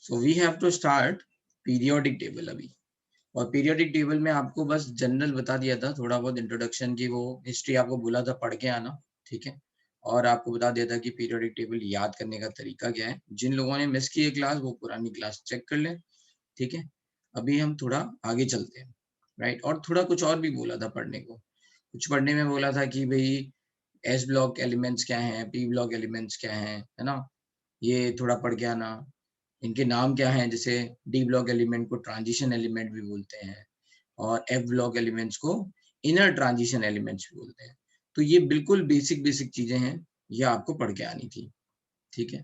So we have to start periodic table अभी। और periodic table में आपको बस जनरल बता दिया था, थोड़ा बहुत इंट्रोडक्शन की, वो हिस्ट्री आपको बोला था पढ़ के आना, ठीक है। और आपको बता दिया था कि पीरियोडिक टेबल याद करने का तरीका क्या है। जिन लोगों ने मिस की है क्लास, वो पुरानी क्लास चेक कर लें, ठीक है। अभी हम थोड़ा आगे चलते हैं, राइट। और थोड़ा कुछ और भी बोला था पढ़ने को। कुछ पढ़ने में बोला था कि भाई एस ब्लॉक एलिमेंट्स क्या हैं, पी ब्लॉक एलिमेंट्स क्या हैं, है ना। ये थोड़ा पढ़ के आना। इनके नाम क्या हैं, जैसे डी ब्लॉक एलिमेंट को ट्रांजिशन एलिमेंट भी बोलते हैं, और एफ ब्लॉक एलिमेंट्स को इनर ट्रांजिशन एलिमेंट्स भी बोलते हैं। तो ये बिल्कुल बेसिक बेसिक चीजें हैं, ये आपको पढ़ के आनी थी, ठीक है।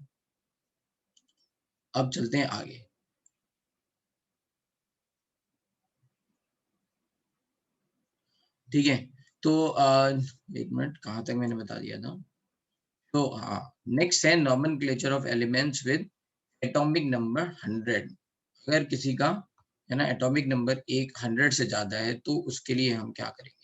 अब चलते हैं आगे। ठीक है, तो एक मिनट, कहाँ तक मैंने बता दिया था। तो हाँ, नेक्स्ट है nomenclature of elements with atomic number 100। अगर किसी का, है ना, एटॉमिक नंबर 100 से ज्यादा है तो उसके लिए हम क्या करेंगे।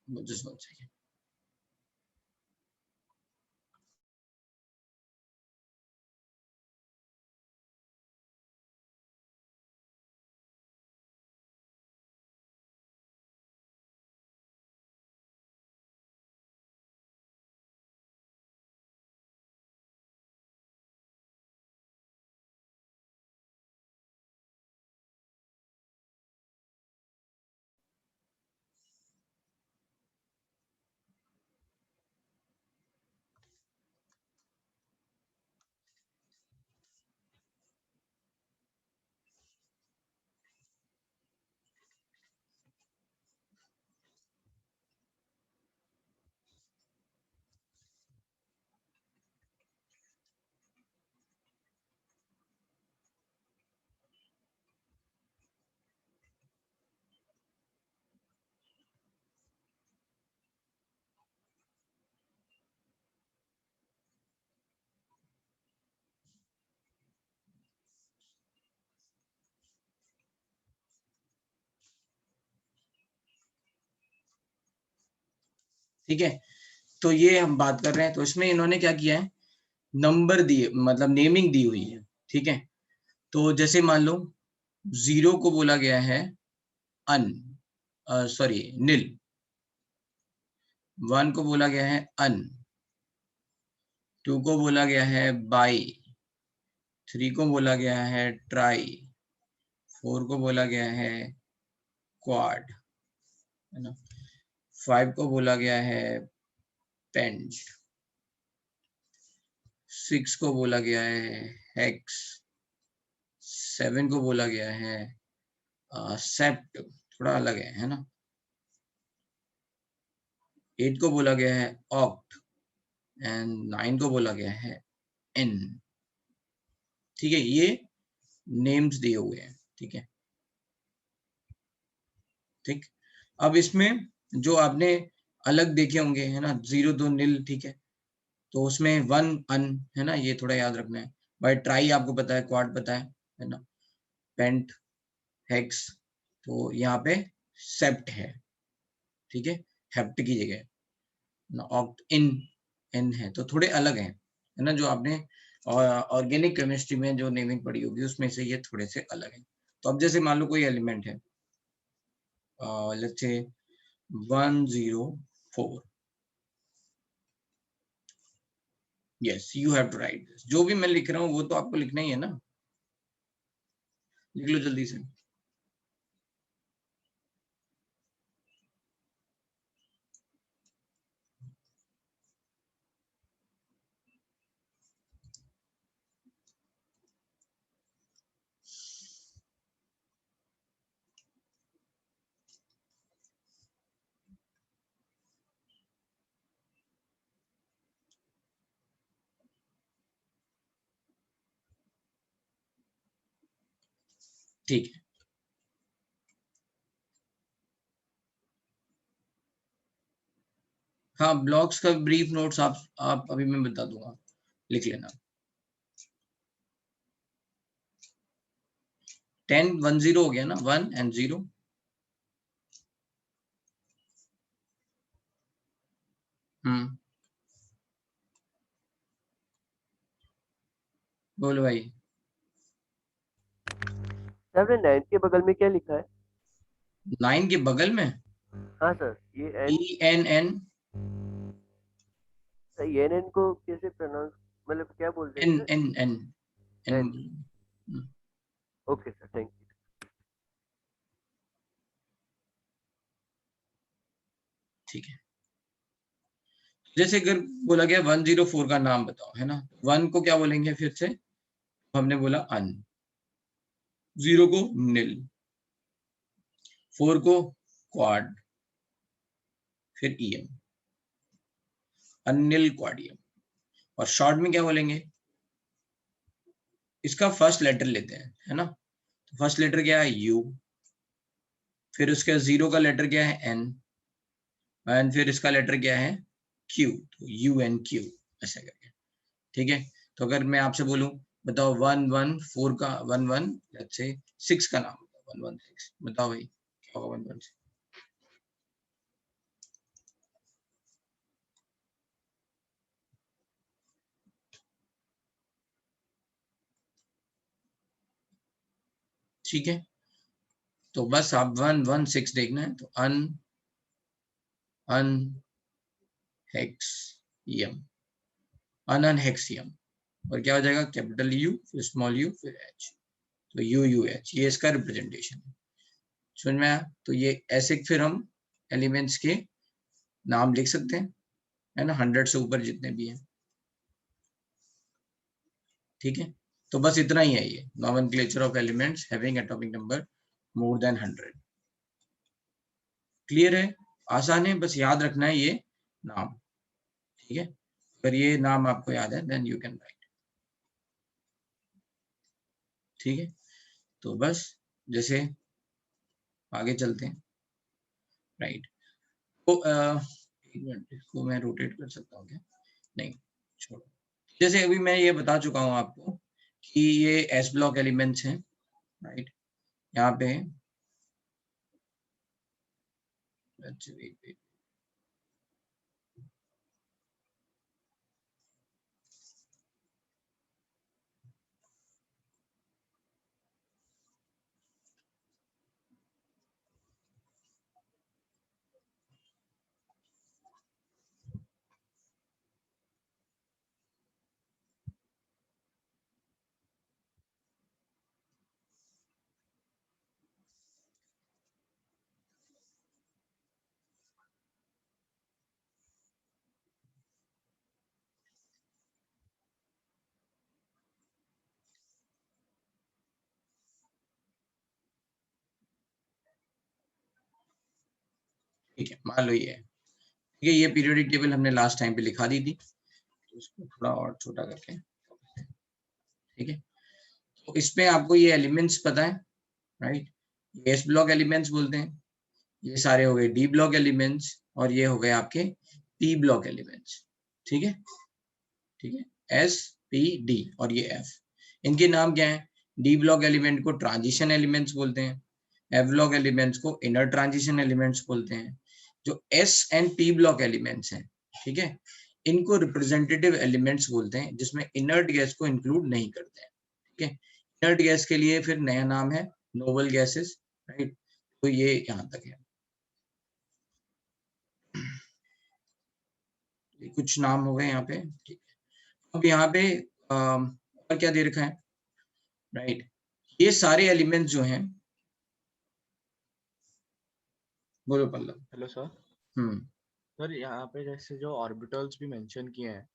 Just 1 second. ठीक है, तो ये हम बात कर रहे हैं, तो इसमें इन्होंने क्या किया है, नंबर दिए, मतलब नेमिंग दी हुई है, ठीक है। तो जैसे मान लो 0 को बोला गया है अन, सॉरी नील। 1 को बोला गया है अन, 2 को बोला गया है बाई, 3 को बोला गया है ट्राई, 4 को बोला गया है क्वाड, है ना। 5 को बोला गया है पेंट, 6 को बोला गया है हेक्स, 7 को बोला गया है सेप्ट, थोड़ा अलग है ना। 8 को बोला गया है ऑक्ट, एंड 9 को बोला गया है एन। ठीक है, ये नेम्स दिए हुए हैं, ठीक है। ठीक, अब इसमें जो आपने अलग देखे होंगे, है ना, 0 2 नील, ठीक है। तो उसमें 1 अन, है ना, ये थोड़ा याद रखना है। भाई ट्राई आपको पता है, क्वाड पता है ना, पेंट, हेक्स, तो यहाँ पे सेप्ट है, ठीक है, हेप्ट की जगह ना, ऑक्ट इन, एन है, तो थोड़े अलग हैं, है ना। जो आपने ऑर्गेनिक केमिस्ट्री में जो नेमिंग पढ़ी होगी उसमें से ये थोड़े से अलग हैं। तो अब जैसे मान लो कोई एलिमेंट है, let's say 104, yes you have to write this. जो भी मैं लिख रहा हूँ वो तो आपको लिखना ही है ना, लिख लो जल्दी से। ठीक है, हाँ, ब्लॉक्स का ब्रीफ नोट्स आप अभी मैं बता दूंगा, लिख लेना। 10 1 0 हो गया ना, 1 and 0। बोलो भाई। आपने 9 के बगल में क्या लिखा है? 9 के बगल में हाँ सर, ये एन, ENN। ये एन को कैसे प्रोनाउंस, मतलब क्या बोलते हैं N इसे? N N N। N. Okay sir, thank you. ठीक है। जैसे अगर बोला गया 104 का नाम बताओ, है ना, 1 को क्या बोलेंगे फिर से, हमने बोला अन, 0 को निल, 4 को क्वाड, फिर EM, अनिल क्वाडियम। और शॉर्ट में क्या बोलेंगे, इसका फर्स्ट लेटर लेते हैं, है ना। फर्स्ट लेटर क्या है, U, फिर उसके 0 का लेटर क्या है, N, एंड फिर इसका लेटर क्या है, Q, तो UNQ ऐसा करके। ठीक है। तो अगर मैं आपसे बोलूं बताओ 114 का 11 लेट्स से 6 का नाम बताओ, 116 बताओ भाई, क्या होगा 116? ठीक है। तो बस आप 116 देखना है, तो अन हेक्सियम, अनहेक्सियम। और क्या हो जाएगा, कैपिटल U फिर स्मॉल u फिर H, तो UUH, ये इसका रिप्रेजेंटेशन है। समझ में आया? तो ये ऐसे फिर हम एलिमेंट्स के नाम लिख सकते हैं, है ना, 100 से ऊपर जितने भी हैं। ठीक है। तो बस इतना ही है ये nomenclature of elements having atomic number more then 100। Clear है? आसान है, बस याद रखना है ये नाम। ठीक है। अगर ये नाम आपको याद है देन यू कैन राइट। ठीक है। तो बस जैसे आगे चलते हैं, राइट। तो एक मिनट, इसको मैं रोटेट कर सकता हूँ क्या? नहीं, छोड़ो। जैसे अभी मैं ये बता चुका हूँ आपको कि ये एस ब्लॉक एलिमेंट्स हैं, राइट। यहाँ पे अच्छा, wait, ठीक है, मान लो ये है। ठीक है, ये पीरियोडिक टेबल हमने लास्ट टाइम पे लिखा दी थी, तो इसको थोड़ा और छोटा करके, ठीक है। तो इसमें आपको ये एलिमेंट्स पता है, राइट। ये एस ब्लॉक एलिमेंट्स बोलते हैं, ये सारे हो गए डी ब्लॉक एलिमेंट्स, और ये हो गए आपके पी ब्लॉक एलिमेंट्स। ठीक है। ठीक है, एस पी डी और ये एफ, इनके नाम क्या है। डी ब्लॉक एलिमेंट को ट्रांजिशन एलिमेंट्स बोलते हैं, एफ ब्लॉक एलिमेंट्स को इनर ट्रांजिशन एलिमेंट्स बोलते हैं। जो S and P block elements हैं, ठीक है, इनको रिप्रेजेंटेटिव एलिमेंट्स बोलते हैं, जिसमें इनर्ट गैस को इंक्लूड नहीं करते हैं। ठीक है। इनर्ट गैस के लिए फिर नया नाम है नोबल गैसेस, राइट। तो ये यहाँ तक है, ये कुछ नाम हो गए यहाँ पे। ठीक है। अब यहाँ पे और क्या दे रखा है, राइट। ये सारे एलिमेंट्स जो हैं, बोलो Pallav. Hello sir. Hmm. Sir यहाँ पे जैसे जो ऑर्बिटल्स भी मेंशन किए हैं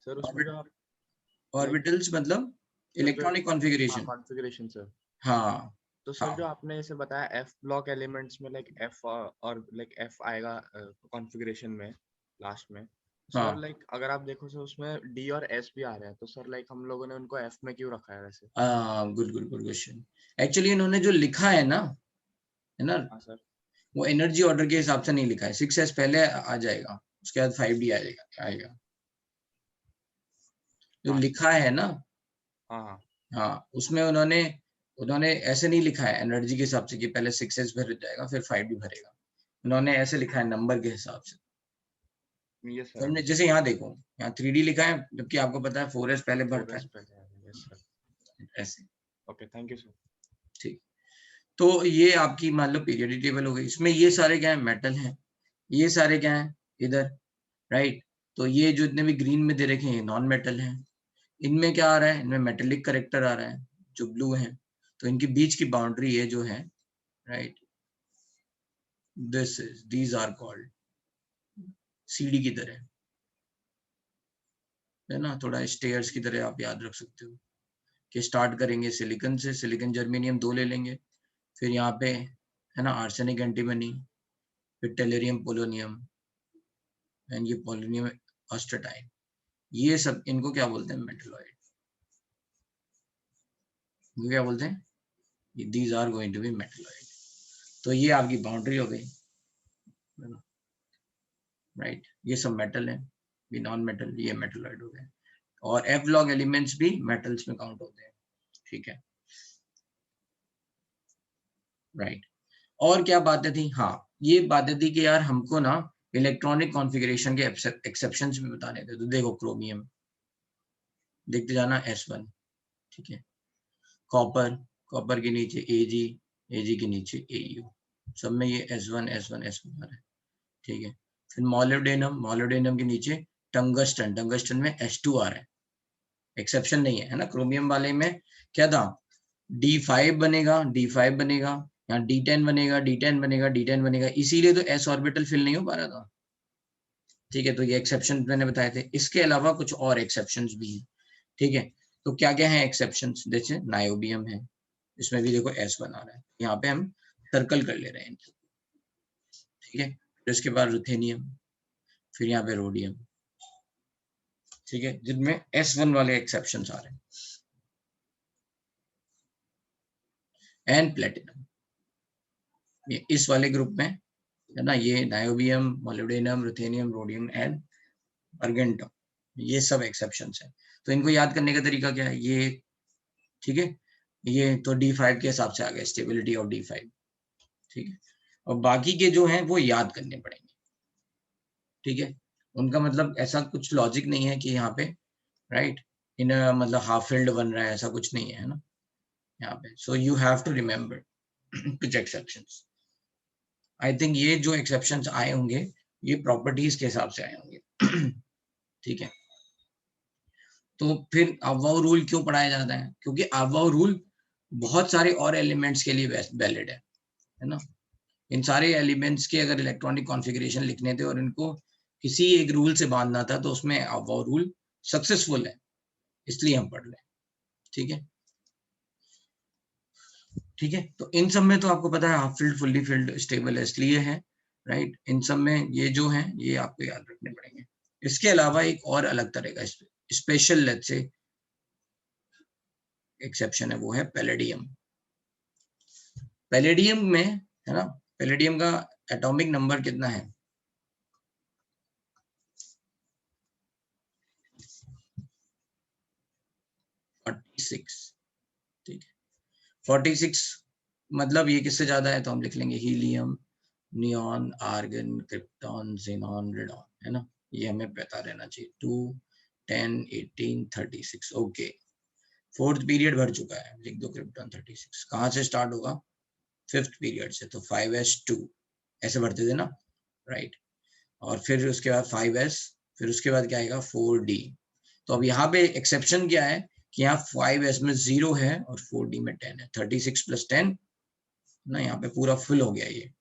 सर, उसमें जो आप लाइक ऑर्बिटल्स मतलब सर जो इलेक्ट्रॉनिक कॉन्फ़िगरेशन। कॉन्फ़िगरेशन सर, हाँ तो सर जो हाँ आपने जैसे बताया एफ ब्लॉक एलिमेंट्स में लाइक एफ और लाइक एफ आएगा कॉन्फ़िगरेशन में लास्ट में। सर हाँ। लाइक अगर आप देखो सर उसमें डी और एस भी आ रहे हैं, तो सर लाइक हम लोगों ने उनको एफ में क्यों रखा है वैसे? Good good good question. Actually इन्होंने जो लिखा है ना, है ना, हाँ सर। वो एनर्जी ऑर्डर के हिसाब से नहीं लिखा है। 6s पहले आ जाएगा, उसके बाद 5D आएगा जो हाँ सर। लिखा है ना। हाँ हाँ। हाँ, उसमें उन्होंने उन्होंने ऐसे नहीं लिखा है एनर्जी के हिसाब से कि पहले 6s भर जाएगा फिर 5d भरेगा, उन्होंने ऐसे लिखा है नंबर के हिसाब से। Yes sir. समझे? जैसे यहाँ देखो, यहाँ 3d लिखा है जबकि आपको पता है 4s पहले भरता है, यस सर। ऐसे। Okay, thank you sir. ठीक, तो ये आपकी मान लो पीरियोडिक टेबल हो गई। इसमें ये सारे क्या है, मेटल हैं, ये सारे क्या है इधर, राइट। तो ये जो इतने भी ग्रीन में दे रखे हैं नॉन मेटल हैं। इनमें क्या आ रहा है, इनमें मेटेलिक करेक्टर आ रहा है जो ब्लू है, तो इनके बीच की बाउंड्री है जो है, right, these are called CD की तरह, है ना, थोड़ा स्टेयर्स की तरह आप याद रख सकते हो कि स्टार्ट करेंगे सिलिकॉन से, सिलिकॉन जर्मेनियम 2 ले लेंगे, फिर यहाँ पे है ना आर्सेनिक एंटीमनी, फिर टेलेरियम पोलोनियम, एंड ये पोलोनियम ऑस्टेटाइन, ये सब इनको क्या बोलते हैं, मेटलॉइड। इनको क्या बोलते हैं, these are going to be metalloid. तो ये आपकी बाउंड्री हो गई, राइट। ये सब मेटल है, ये नॉन मेटल, ये मेटलॉइड हो गए। और एफ लॉग एलिमेंट्स भी मेटल्स में काउंट होते हैं, ठीक है, राइट। और क्या बातें थी, हाँ ये बातें थी कि यार हमको ना इलेक्ट्रॉनिक कॉन्फ़िगरेशन के एक्सेप्शंस भी बताने थे। तो देखो क्रोमियम देखते जाना S1, ठीक है, कॉपर, कॉपर के नीचे Ag, Ag के नीचे Au, सब में ये S1 S1 S1 है, ठीक है। फिर मोलिब्डेनम, मोलिब्डेनम के नीचे टंगस्टन, टंगस्टन में S2 आ रहा है, एक्सेप्शन नहीं है ना। क्रोमियम वाले में क्या था, D5 बनेगा, D5 बनेगा, यहाँ D10 बनेगा, D10 बनेगा, D10 बनेगा, इसीलिए तो s ऑर्बिटल फिल नहीं हो पा रहा था, ठीक है। तो ये एक्सेप्शन मैंने बताए थे। इसके अलावा कुछ और एक्सेप्शंस भी हैं, ठीक है। तो क्या क्या है एक्सेप्शंस, जैसे नायोबियम है, इसमें भी देखो S बना रहा है, यहाँ पे हम सर्कल कर ले रहे हैं, ठीक है। फिर उसके बाद रुथेनियम, फिर यहाँ पे रोडियम, ठीक है, जिनमें S1 वाले एक्सेप्शंस आ रहे हैं, एंड प्लेटिनम, ये इस वाले ग्रुप में है ना, ये niobium, molybdenum, ruthenium, rhodium and argentum, ये सब एक्सेप्शंस हैं। तो इनको याद करने का तरीका क्या है, ये ठीक है, ये तो D5 के हिसाब से आ गया, स्टेबिलिटी ऑफ D5, ठीक है। और बाकी के जो हैं वो याद करने पड़ेंगे, ठीक है। उनका मतलब ऐसा कुछ लॉजिक नहीं है कि यहाँ पे, राइट, इन मतलब हाफ फिल्ड बन रहा है, ऐसा कुछ नहीं है ना यहाँ पे। So you have to remember कुछ एक्सेप्शंस। आई थिंक ये जो एक्सेप्शंस आए होंगे ये प्रॉपर्टीज के हिसाब से आए होंगे, ठीक है। तो फिर अबाव रूल क्यों पढ़ाया जाता है, क्योंकि अबाव रूल बहुत सारे और एलिमेंट्स के लिए वैलिड है ना। इन सारे एलिमेंट्स के अगर इलेक्ट्रॉनिक कॉन्फ़िगरेशन लिखने थे और इनको किसी एक रूल से बांधना था, तो उसमें अबाव रूल सक्सेसफुल है, इसलिए हम पढ़ रहे हैं, ठीक है, ठीक है। तो इन सब में तो आपको पता है half filled, fully filled, stable है, इसलिए है, राइट। इन सब में ये जो है ये आपको याद रखने पड़ेंगे। इसके अलावा एक और अलग तरह का स्पेशल लेट्स से एक्सेप्शन है, वो है पैलेडियम। पैलेडियम में है ना, पैलेडियम का एटॉमिक नंबर कितना है, 46, ठीक है। 46 मतलब ये किससे ज्यादा है, तो हम लिख लेंगे helium, neon, argon, krypton, xenon, radon, है ना। ये हमें पता रहना चाहिए, 2, 10, 18, 36, ओके। फोर्थ पीरियड भर चुका है, लिख दो क्रिप्टॉन 36। कहाँ से स्टार्ट होगा, फिफ्थ पीरियड से, तो 5s2 ऐसे भरते थे ना, राइट। और फिर उसके बाद 5s, फिर उसके बाद क्या आएगा 4d। तो अब यहाँ पे एक्सेप्शन क्या है कि यहाँ 5s में 0 है और 4d में 10 है, 36 + 10 ना, यहाँ पे पूरा फुल हो गया ये,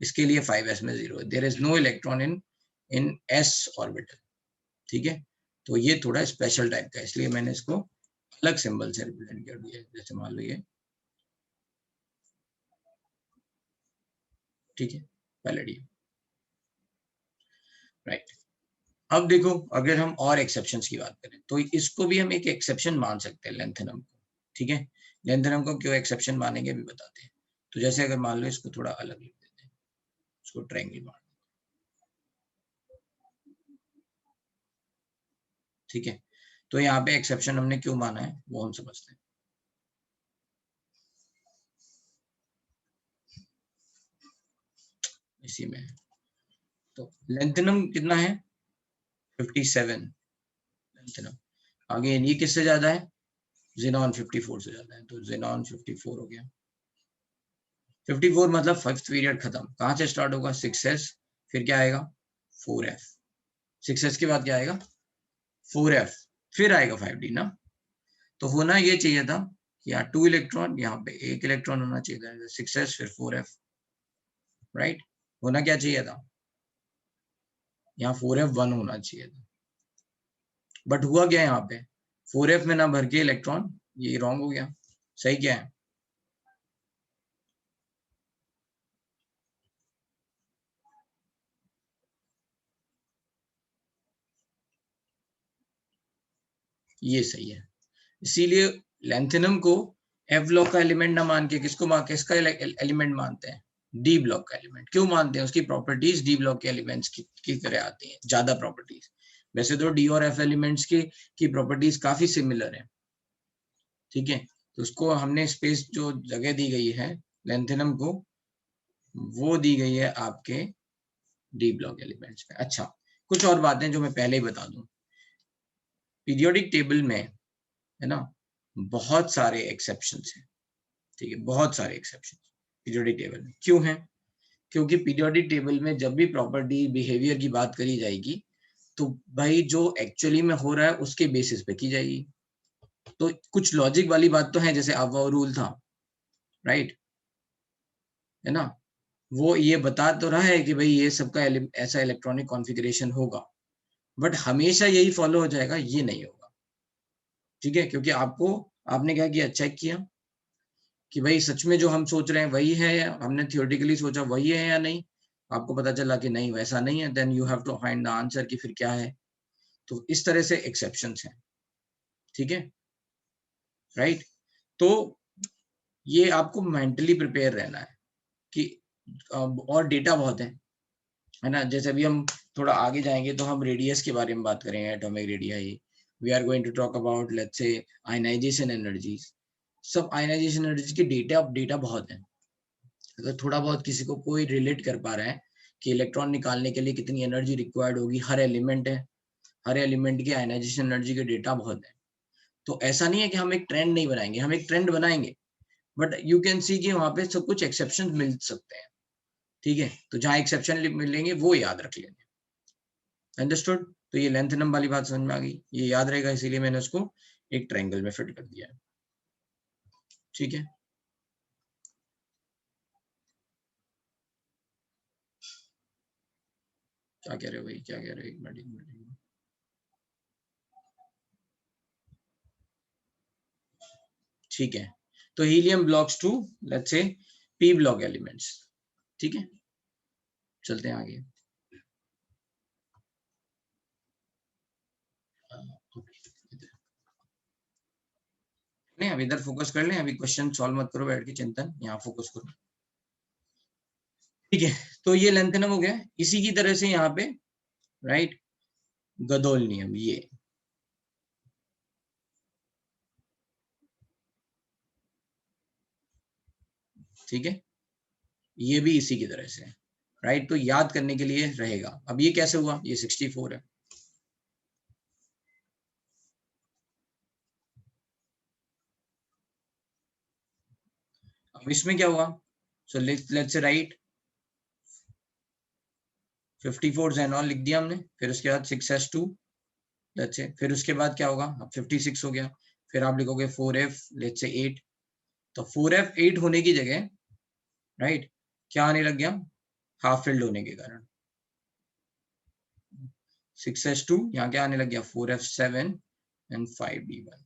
इसके लिए 5s में 0 है, there is no electron in s orbital, ठीक है। तो ये थोड़ा स्पेशल टाइप का है, इसलिए मैंने इसको अलग सिंबल से रिप्रेजेंट कर दिया है, जैसे मान लो ये, ठीक है, पैलेडियम, राइट। अब देखो अगर हम और एक्सेप्शंस की बात करें तो इसको भी हम एक एक्सेप्शन मान सकते हैं, लेंथेनम को, ठीक है। लेंथेनम को क्यों एक्सेप्शन मानेंगे भी बताते हैं। तो जैसे अगर मान लो इसको थोड़ा अलग लिख देते हैं, इसको ट्रायंगल मान, ठीक है। तो यहाँ पे एक्सेप्शन हमने क्यों माना है वो हम समझते हैं। इसी में है। तो लेंथेनम कितना है 57 लेंथेनम। आगे ये किससे ज्यादा है ज़ेनॉन 54 से ज्यादा है, तो ज़ेनॉन 54 हो गया। 54 मतलब 5th पीरियड खत्म। कहां से स्टार्ट होगा 6s, फिर क्या आएगा 4f, 6s के बाद क्या आएगा 4f, फिर आएगा 5d ना। तो होना ये चाहिए था कि यहाँ 2 इलेक्ट्रॉन, यहाँ पे 1 इलेक्ट्रॉन होना चाहिए था, 6s फिर 4f, राइट। होना क्या चाहिए था यहाँ 4f 1 होना चाहिए था, बट हुआ क्या यहाँ पे 4f में ना भर के इलेक्ट्रॉन, ये रॉन्ग हो गया। सही क्या है ये सही है। इसीलिए लेंथेनम को एफ ब्लॉक का एलिमेंट ना मान के किसका एलिमेंट मानते हैं डी ब्लॉक का एलिमेंट। क्यों मानते हैं उसकी प्रॉपर्टीज डी ब्लॉक के एलिमेंट्स की तरह आती हैं, ज्यादा प्रॉपर्टीज। वैसे तो डी और एफ एलिमेंट्स की प्रॉपर्टीज काफी सिमिलर है, ठीक है। तो उसको हमने स्पेस जो जगह दी गई है लेंथेनम को, वो दी गई है आपके डी ब्लॉक एलिमेंट्स में। अच्छा, कुछ और बातें जो मैं पहले ही बता दूं, पीरियोडिक टेबल में है ना बहुत सारे एक्सेप्शंस हैं, ठीक है, बहुत सारे एक्सेप्शंस पीरियोडिक टेबल में। क्यों है क्योंकि पीरियोडिक टेबल में जब भी प्रॉपर्टी बिहेवियर की बात करी जाएगी तो भाई जो एक्चुअली में हो रहा है उसके बेसिस पे की जाएगी। तो कुछ लॉजिक वाली बात तो है, जैसे अबव रूल था, राइट, है ना, वो ये बता तो रहा है कि भाई ये सबका ऐसा इलेक्ट्रॉनिक कॉन्फ़िगरेशन होगा, बट हमेशा यही फॉलो हो जाएगा ये नहीं होगा, ठीक है। क्योंकि आपने क्या किया, चेक किया कि भाई सच में जो हम सोच रहे हैं वही है, या हमने थियोरेटिकली सोचा वही है या नहीं। आपको पता चला कि नहीं वैसा नहीं है, then you have to find the answer कि फिर क्या है। तो इस तरह से एक्सेप्शंस हैं, ठीक है, राइट। तो ये आपको मेंटली प्रिपेयर रहना है कि और डेटा बहुत है ना। जैसे अभी हम थोड़ा आगे जाएंगे तो हम रेडियस के बारे में बात करेंगे, atomic radii. We are going to talk about let's say ionization energies. सब आयनाइजेशन एनर्जी के डेटा बहुत है। अगर थोड़ा बहुत किसी को कोई रिलेट कर पा रहा है कि इलेक्ट्रॉन निकालने के लिए कितनी एनर्जी रिक्वायर्ड होगी, हर एलिमेंट है, हर एलिमेंट की आयनाइजेशन एनर्जी के डेटा बहुत है। तो ऐसा नहीं है कि हम एक ट्रेंड नहीं बनाएंगे, हम एक ट्रेंड बनाएंगे, बट यू कैन सी कि वहां पे सब कुछ एक्सेप्शन मिल सकते हैं, ठीक है। तो जहां एक्सेप्शन मिलेंगे वो याद रख लेंगे, अंडरस्टूड। तो ये लेंथेनम वाली बात समझ में आ गई, ये याद रहेगा, इसीलिए मैंने उसको एक ट्रायंगल में फिट कर दिया है, ठीक है। क्या कह रहे हो भाई, क्या कह रहे हो, एक मिनट। ठीक है, तो helium blocks to let's say P block elements, ठीक है। चलते हैं आगे। नहीं, अब इधर फोकस कर लें, अभी क्वेश्चन सॉल्व मत करो बैठ के, चिंतन यहाँ फोकस करो, ठीक है। तो ये लेंथेनम हो गया। इसी की तरह से यहाँ पे राइट गदोल नियम, ये ठीक है, ये भी इसी की तरह से, राइट। तो याद करने के लिए रहेगा। अब ये कैसे हुआ, ये 64 है, अब इसमें क्या हुआ, so let's say right 54 xenon लिख दिया हमने, फिर उसके बाद 6s2 लेट्स से, फिर उसके बाद क्या होगा, अब 56 हो गया, फिर आप लिखोगे 4f लेट्स से 8। तो 4f 8 होने की जगह राइट क्या आने लग गया, हाफ फिल्ड होने के कारण 6s2, यहाँ क्या आने लग गया 4f7 एंड 5d1,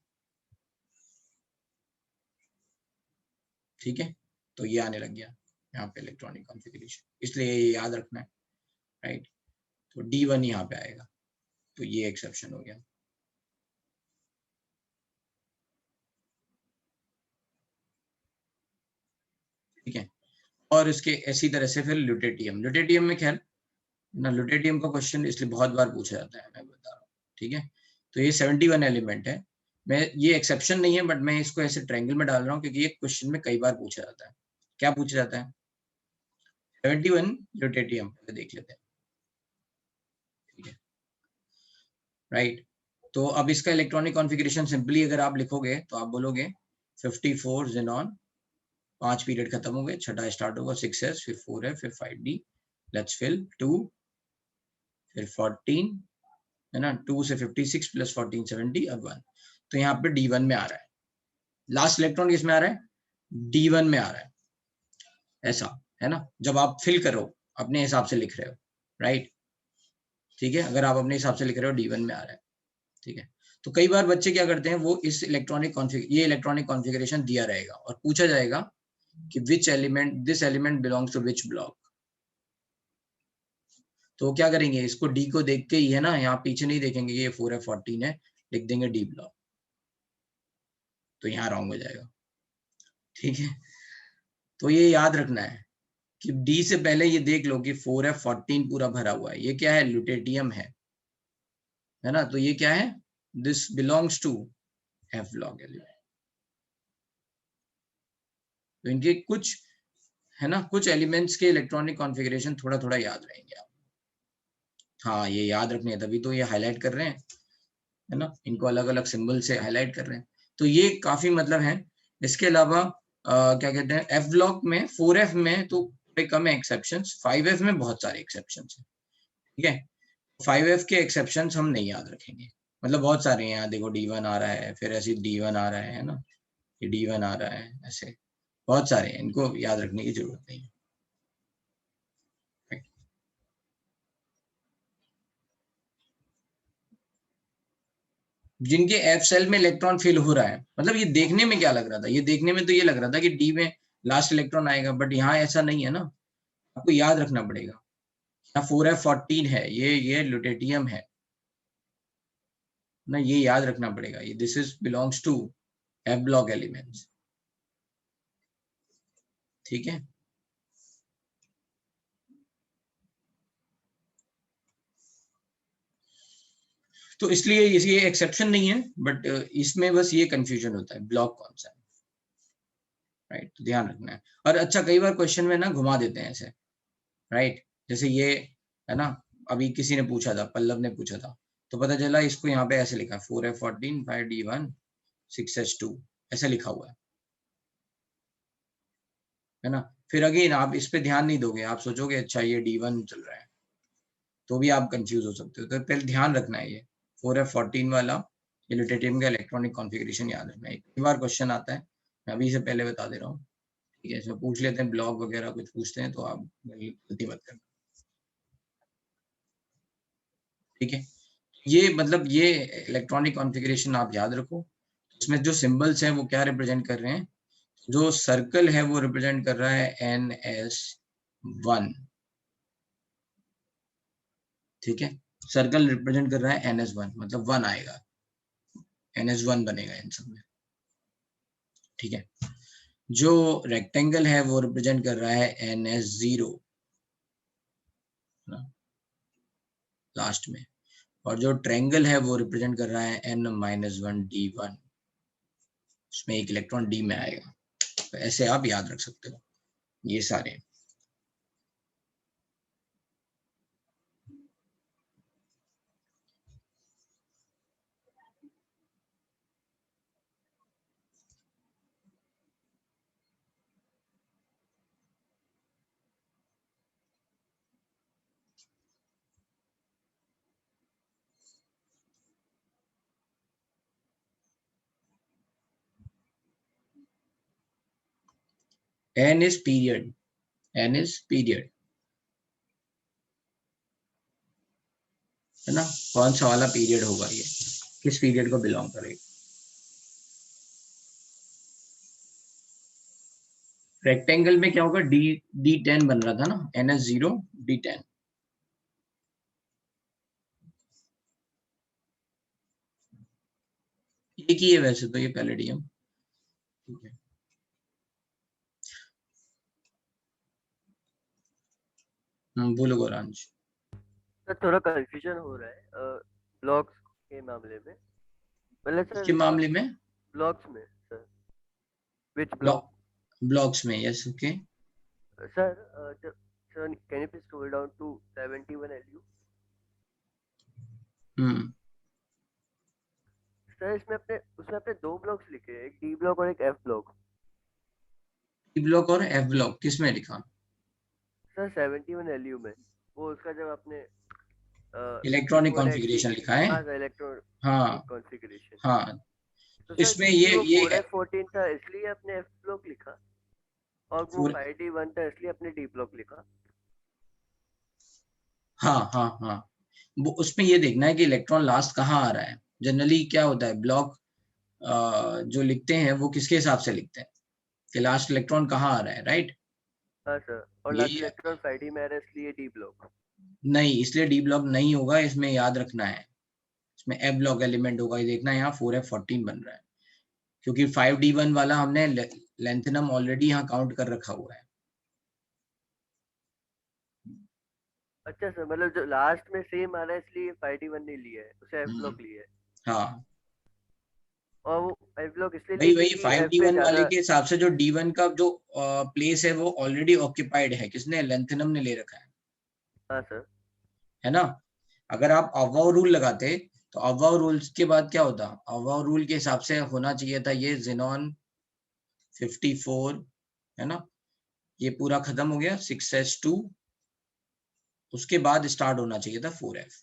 ठीक है। तो ये आने लग गया यहाँ पे इलेक्ट्रॉनिक कॉन्फ़िगरेशन, इसलिए ये याद रखना है, राइट। तो d1 यहाँ पे आएगा, तो ये एक्सेप्शन हो गया, ठीक है। और इसके इसी तरह से फिर ल्यूटेटियम में खैर ना, ल्यूटेटियम का क्वेश्चन इसलिए बहुत बार पूछा जाता है, मैं बता रहा हूँ, ठीक है। तो ये 71 एलिमेंट है, मैं ये एक्सेप्शन नहीं है, बट मैं इसको ऐसे ट्रायंगल में डाल रहा हूँ क्योंकि ये क्वेश्चन में कई बार पूछा जाता है। क्या पूछा जाता है 71 ल्यूटेटियम देख लेते हैं, ठीक है, राइट। तो अब इसका इलेक्ट्रॉनिक कॉन्फ़िगरेशन सिंपली अगर आप लिखोगे तो आप बोलोगे 54 ज़ेनॉन, 5 पीरियड खत्म हो गए, छठा स्टार्ट होगा, 6s, फिर 4f, फिर 5d, लेट्स फिल 2, फिर 14 है ना, 2 से 56 प्लस 14 70 और 1। तो यहाँ पे D1 में आ रहा है, लास्ट इलेक्ट्रॉन किसमें आ रहा है, D1 में आ रहा है, ऐसा है ना। जब आप फिल करो अपने हिसाब से लिख रहे हो, राइट, ठीक है, अगर आप अपने हिसाब से लिख रहे हो D1 में आ रहा है, ठीक है। तो कई बार बच्चे क्या करते हैं, वो इस ये इलेक्ट्रॉनिक कॉन्फ़िगरेशन दिया रहेगा और पूछा जाएगा कि which element, this element belongs to which block. तो क्या करेंगे, इसको डी को देख के ही है ना, यहाँ पीछे नहीं देखेंगे ये 4f14 है, लिख देंगे डी ब्लॉक, तो यहाँ रॉन्ग हो जाएगा, ठीक है। तो ये याद रखना है कि डी से पहले ये देख लो कि 4f14 पूरा भरा हुआ है, ये क्या है, ल्यूटेटियम है ना, तो ये क्या है, this belongs to F block element. तो इनके कुछ है ना, कुछ एलिमेंट्स के इलेक्ट्रॉनिक कॉन्फ़िगरेशन थोड़ा थोड़ा याद रहेंगे आप, हाँ ये याद रखने हैं, तभी तो ये हाईलाइट कर रहे हैं, है ना, इनको अलग अलग सिंबल से हाईलाइट कर रहे हैं, तो ये काफी मतलब है। इसके अलावा क्या कहते हैं, एफ ब्लॉक में 4f में तो थोड़े कम है एक्सेप्शंस, 5f में बहुत सारे एक्सेप्शंस हैं, ठीक है। 5f के एक्सेप्शंस हम नहीं याद रखेंगे, मतलब बहुत सारे हैं, यहाँ देखो D1 आ रहा है, फिर ऐसे D1 आ रहा है ना, ये D1 आ रहा है, ऐसे बहुत सारे हैं, इनको याद रखने की जरूरत नहीं है। जिनके एफ सेल में इलेक्ट्रॉन फिल हो रहा है, मतलब ये देखने में क्या लग रहा था, ये देखने में तो ये लग रहा था कि डी में लास्ट इलेक्ट्रॉन आएगा, बट यहाँ ऐसा नहीं है ना, आपको याद रखना पड़ेगा। यहाँ 4f14 है, ये ल्यूटेटियम है ना, ये याद रखना पड़ेगा, ये this is belongs to F block elements, ठीक है। तो इसलिए ये एक्सेप्शन नहीं है, बट इसमें बस ये कंफ्यूजन होता है ब्लॉक कौन सा है, राइट, तो ध्यान रखना है। और अच्छा कई बार क्वेश्चन में ना घुमा देते हैं ऐसे, राइट, जैसे ये है ना, अभी किसी ने पूछा था, पल्लव ने पूछा था, तो पता चला इसको यहाँ पे ऐसे लिखा 4f14 5d1 6s2 ऐसा लिखा हुआ है ना। फिर अगेन आप इस पे ध्यान नहीं दोगे, आप सोचोगे अच्छा ये D1 चल रहा है, तो भी आप कंफ्यूज हो सकते हो। तो पहले ध्यान रखना है, ये 4f14 वाला ये ल्यूटेटियम का इलेक्ट्रॉनिक कॉन्फ़िगरेशन याद रखना है, कई बार क्वेश्चन आता है, मैं अभी से पहले बता दे रहा हूँ, ठीक है। इसमें पूछ लेते हैं ब्लॉक वगैरह कुछ पूछते हैं, तो आप गलती मत करना, ठीक है। ये मतलब ये इलेक्ट्रॉनिक कॉन्फ़िगरेशन आप याद रखो, इसमें जो सिंबल्स हैं वो क्या रिप्रेजेंट कर रहे हैं, जो सर्कल है वो रिप्रेजेंट कर रहा है NS1, ठीक है, सर्कल रिप्रेजेंट कर रहा है NS1, मतलब 1 आएगा, NS1 बनेगा इन सब में, ठीक है। जो रेक्टेंगल है वो रिप्रेजेंट कर रहा है NS0 लास्ट में, और जो ट्रायंगल है वो रिप्रेजेंट कर रहा है N-1D1, उसमें एक इलेक्ट्रॉन डी में आएगा। तो ऐसे आप याद रख सकते हो ये सारे। N is period, N is period, है ना, कौन सा वाला पीरियड होगा, ये किस पीरियड को बिलोंग करेगा। रेक्टेंगल में क्या होगा, D10 बन रहा था ना, NS0 D10, एक ही है वैसे तो ये पैलेडियम, ठीक है। बोलो गौरांश। सर थोड़ा कंफ्यूजन हो रहा है ब्लॉक्स के मामले में, मतलब इसके सर मामले में ब्लॉक्स में सर, विच ब्लॉक ब्लॉक ब्लॉक्स में, यस, ओके। सर जब Sir, can you please scroll down to 71 LU? Sir उसमें अपने दो ब्लॉक्स लिखे हैं, एक डी ब्लॉक और एक एफ ब्लॉक। डी ब्लॉक और एफ ब्लॉक किस में लिखा? सर 71 LU में, वो उसका जब आपने इलेक्ट्रॉनिक Q4X कॉन्फ़िगरेशन लिखा है। हाँ सर, इलेक्ट्रॉनिक हाँ कॉन्फ़िगरेशन। हाँ, तो सर इसमें क्योंकि वो ये 4F14 था इसलिए अपने एफ ब्लॉक लिखा, और वो 4 5D1 था इसलिए अपने डी ब्लॉक लिखा। हाँ हाँ हाँ, वो उसमें ये देखना है कि इलेक्ट्रॉन लास्ट कहाँ आ रहा है। जनरली क्या होता है, ब्लॉक जो लिखते हैं वो किसके हिसाब से लिखते हैं कि लास्ट इलेक्ट्रॉन कहाँ आ रहा है, राइट? हाँ सर, और यही लास्ट है। इलेक्ट्रॉन 5D में आ रहा है इसलिए डी ब्लॉक। नहीं, इसलिए डी ब्लॉक नहीं होगा, इसमें याद रखना है, इसमें एफ ब्लॉक एलिमेंट होगा। ये देखना है यहाँ 4F14 बन रहा है, क्योंकि 5D1 वाला हमने लेंथेनम ऑलरेडी यहाँ काउंट कर रखा हुआ है। अच्छा सर, मतलब जो लास्ट में सेम आ रहा है इसलिए 5D1 नहीं लिया है, उसे एफ ब्लॉक लिया है। हाँ, और वो एफ ब्लॉक इसलिए वही लिया वही क्योंकि एफ पे 5D1 वाले ज्यादा। के हिसाब से जो D1 का जो प्लेस है वो ऑलरेडी ऑक्यूपाइड है, किसने? लेंथेनम ने ले रखा हाँ सर। है ना? अगर आप अवाव रूल लगाते तो अवाव रूल के बाद क्या होता? अवाव रूल के हिसाब से होना चाहिए था ये ज़ेनॉन 54, है ना? ये पूरा खत्म हो गया 6s2, उसके बाद स्टार्ट होना चाहिए था 4f।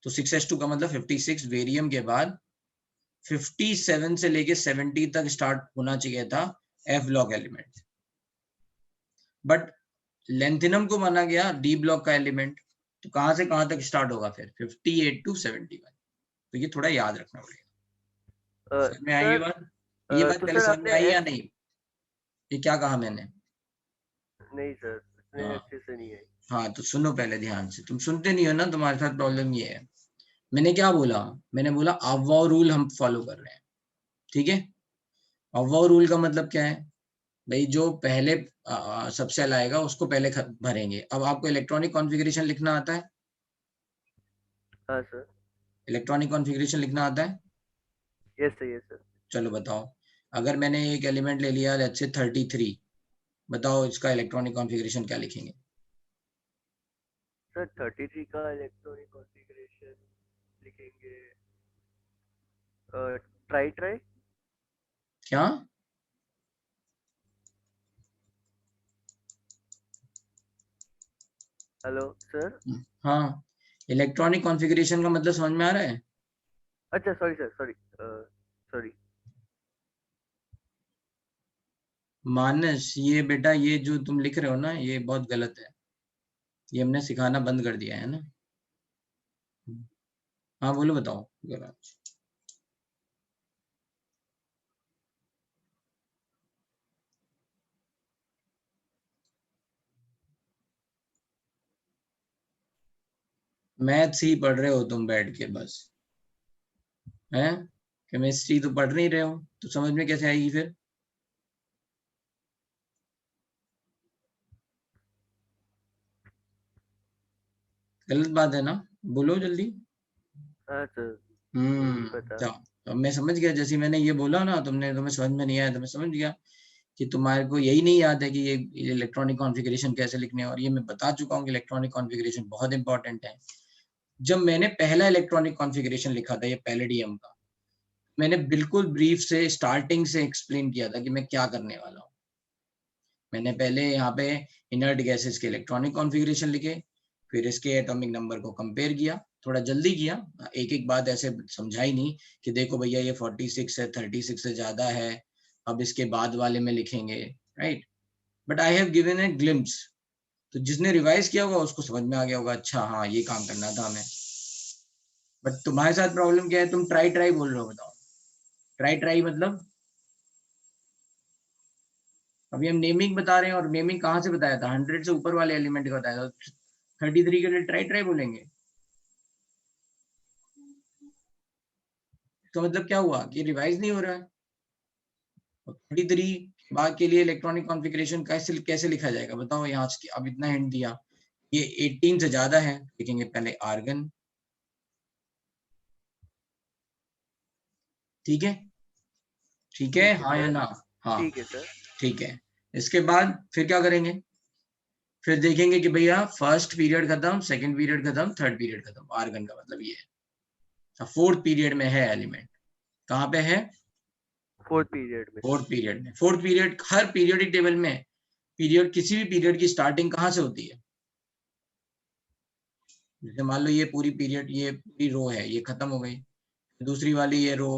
तो 6s2 का मतलब 56, वेरियम के बाद 57 से लेके 70 तक स्टार्ट होना चाहिए था F block element, but lanthanum को माना गया डी ब्लॉक का एलिमेंट। तो कहां से कहां तक स्टार्ट होगा फिर? 58 टू 71। तो ये थोड़ा याद रखना पड़ेगा। समझ में आई ये सर बात? ये बात तो पहले सर समझ में आपने आई या एफ, नहीं? ये क्या कहा मैंने? नहीं सर इतने हाँ अच्छे से नहीं है। हाँ, तो सुनो पहले ध्यान से, तुम सुनते नहीं हो ना, तुम्हारे साथ प्रॉब्लम ये है। मैंने क्या बोला? मैंने बोला अवाव रूल हम फॉलो कर रहे हैं, ठीक है? अवाव रूल का मतलब क्या है भाई? जो पहले सबसेल आएगा उसको पहले भरेंगे। अब आपको इलेक्ट्रॉनिक कॉन्फ़िगरेशन लिखना आता है? हाँ सर। इलेक्ट्रॉनिक कॉन्फ़िगरेशन लिखना आता है? Yes sir, yes sir. चलो बताओ, अगर मैंने एक एलिमेंट ले लिया लेट्स से 33, बताओ इसका इलेक्ट्रॉनिक कॉन्फ़िगरेशन क्या लिखेंगे? सर 33 का इलेक्ट्रॉनिक कॉन्फ़िगरेशन लिखेंगे ट्राई ट्राई। क्या? Hello sir. हाँ, इलेक्ट्रॉनिक कॉन्फ़िगरेशन का मतलब समझ में आ रहा है? अच्छा सॉरी सर, सॉरी सॉरी। मानस, ये बेटा ये जो तुम लिख रहे हो ना ये बहुत गलत है, ये हमने सिखाना बंद कर दिया है ना। हाँ बोलो, बताओ जरा। मैथ्स ही पढ़ रहे हो तुम बैठ के बस, हैं? केमिस्ट्री तो पढ़ नहीं रहे हो तो समझ में कैसे आएगी फिर? गलत बात है ना, बोलो जल्दी। हाँ सर, नहीं पता। क्या? अब मैं समझ गया, जैसे मैंने ये बोला ना, तुम्हें समझ में नहीं आया तो मैं समझ गया कि तुम्हारे को यही नहीं याद है कि ये इलेक्ट्रॉनिक कॉन्फ़िगरेशन कैसे लिखने हैं। और ये मैं बता चुका हूँ कि इलेक्ट्रॉनिक कॉन्फ़िगरेशन बहुत इंपॉर्टेंट है। जब मैंने पहला इलेक्ट्रॉनिक कॉन्फ़िगरेशन लिखा था ये पैलेडियम का, मैंने बिल्कुल ब्रीफ से स्टार्टिंग से एक्सप्लेन किया था कि मैं क्या करने वाला हूँ। मैंने पहले यहाँ पे इनर्ट गैसेस के इलेक्ट्रॉनिक कॉन्फ़िगरेशन लिखे, फिर इसके एटॉमिक नंबर को कंपेयर किया। थोड़ा जल्दी किया, एक एक बात ऐसे समझाई नहीं कि देखो भैया ये 46 है, 36 से ज्यादा है, अब इसके बाद वाले में लिखेंगे, right? But I have given a glimpse, तो जिसने रिवाइज किया होगा उसको समझ में आ गया होगा, अच्छा हाँ ये काम करना था हमें। बट तुम्हारे साथ प्रॉब्लम क्या है? तुम ट्राई ट्राई बोल रहे हो, बताओ ट्राई ट्राई मतलब? अभी हम नेमिंग बता रहे हैं, और नेमिंग कहाँ से बताया था? 100 से ऊपर वाले एलिमेंट का बताया था। 33 के लिए ट्राई ट्राई बोलेंगे तो मतलब क्या हुआ कि रिवाइज नहीं हो रहा है? 33 बार के लिए इलेक्ट्रॉनिक कॉन्फ़िगरेशन कैसे कैसे लिखा जाएगा बताओ? यहाँ से अब इतना हिंट दिया, ये 18 से ज्यादा है, लिखेंगे पहले आर्गन, ठीक है? ठीक है, ठीक है हाँ या सर। ना? हाँ, ठीक है सर। ठीक है। इसके बाद फिर क्या करेंगे? फिर देखेंगे कि भैया फर्स्ट पीरियड खत्म, सेकंड पीरियड खत्म, थर्ड पीरियड खत्म। आर्गन का मतलब ये है। फोर्थ पीरियड में है एलिमेंट। कहाँ पे है? फोर्थ पीरियड में। फोर्थ पीरियड में। फोर्थ पीरियड, हर पीरियोडिक टेबल में पीरियड, किसी भी पीरियड की स्टार्टिंग कहाँ से होती है? जैसे मान लो ये पूरी पीरियड, ये पूरी रो है, ये खत्म हो गई। दूसरी वाली ये रो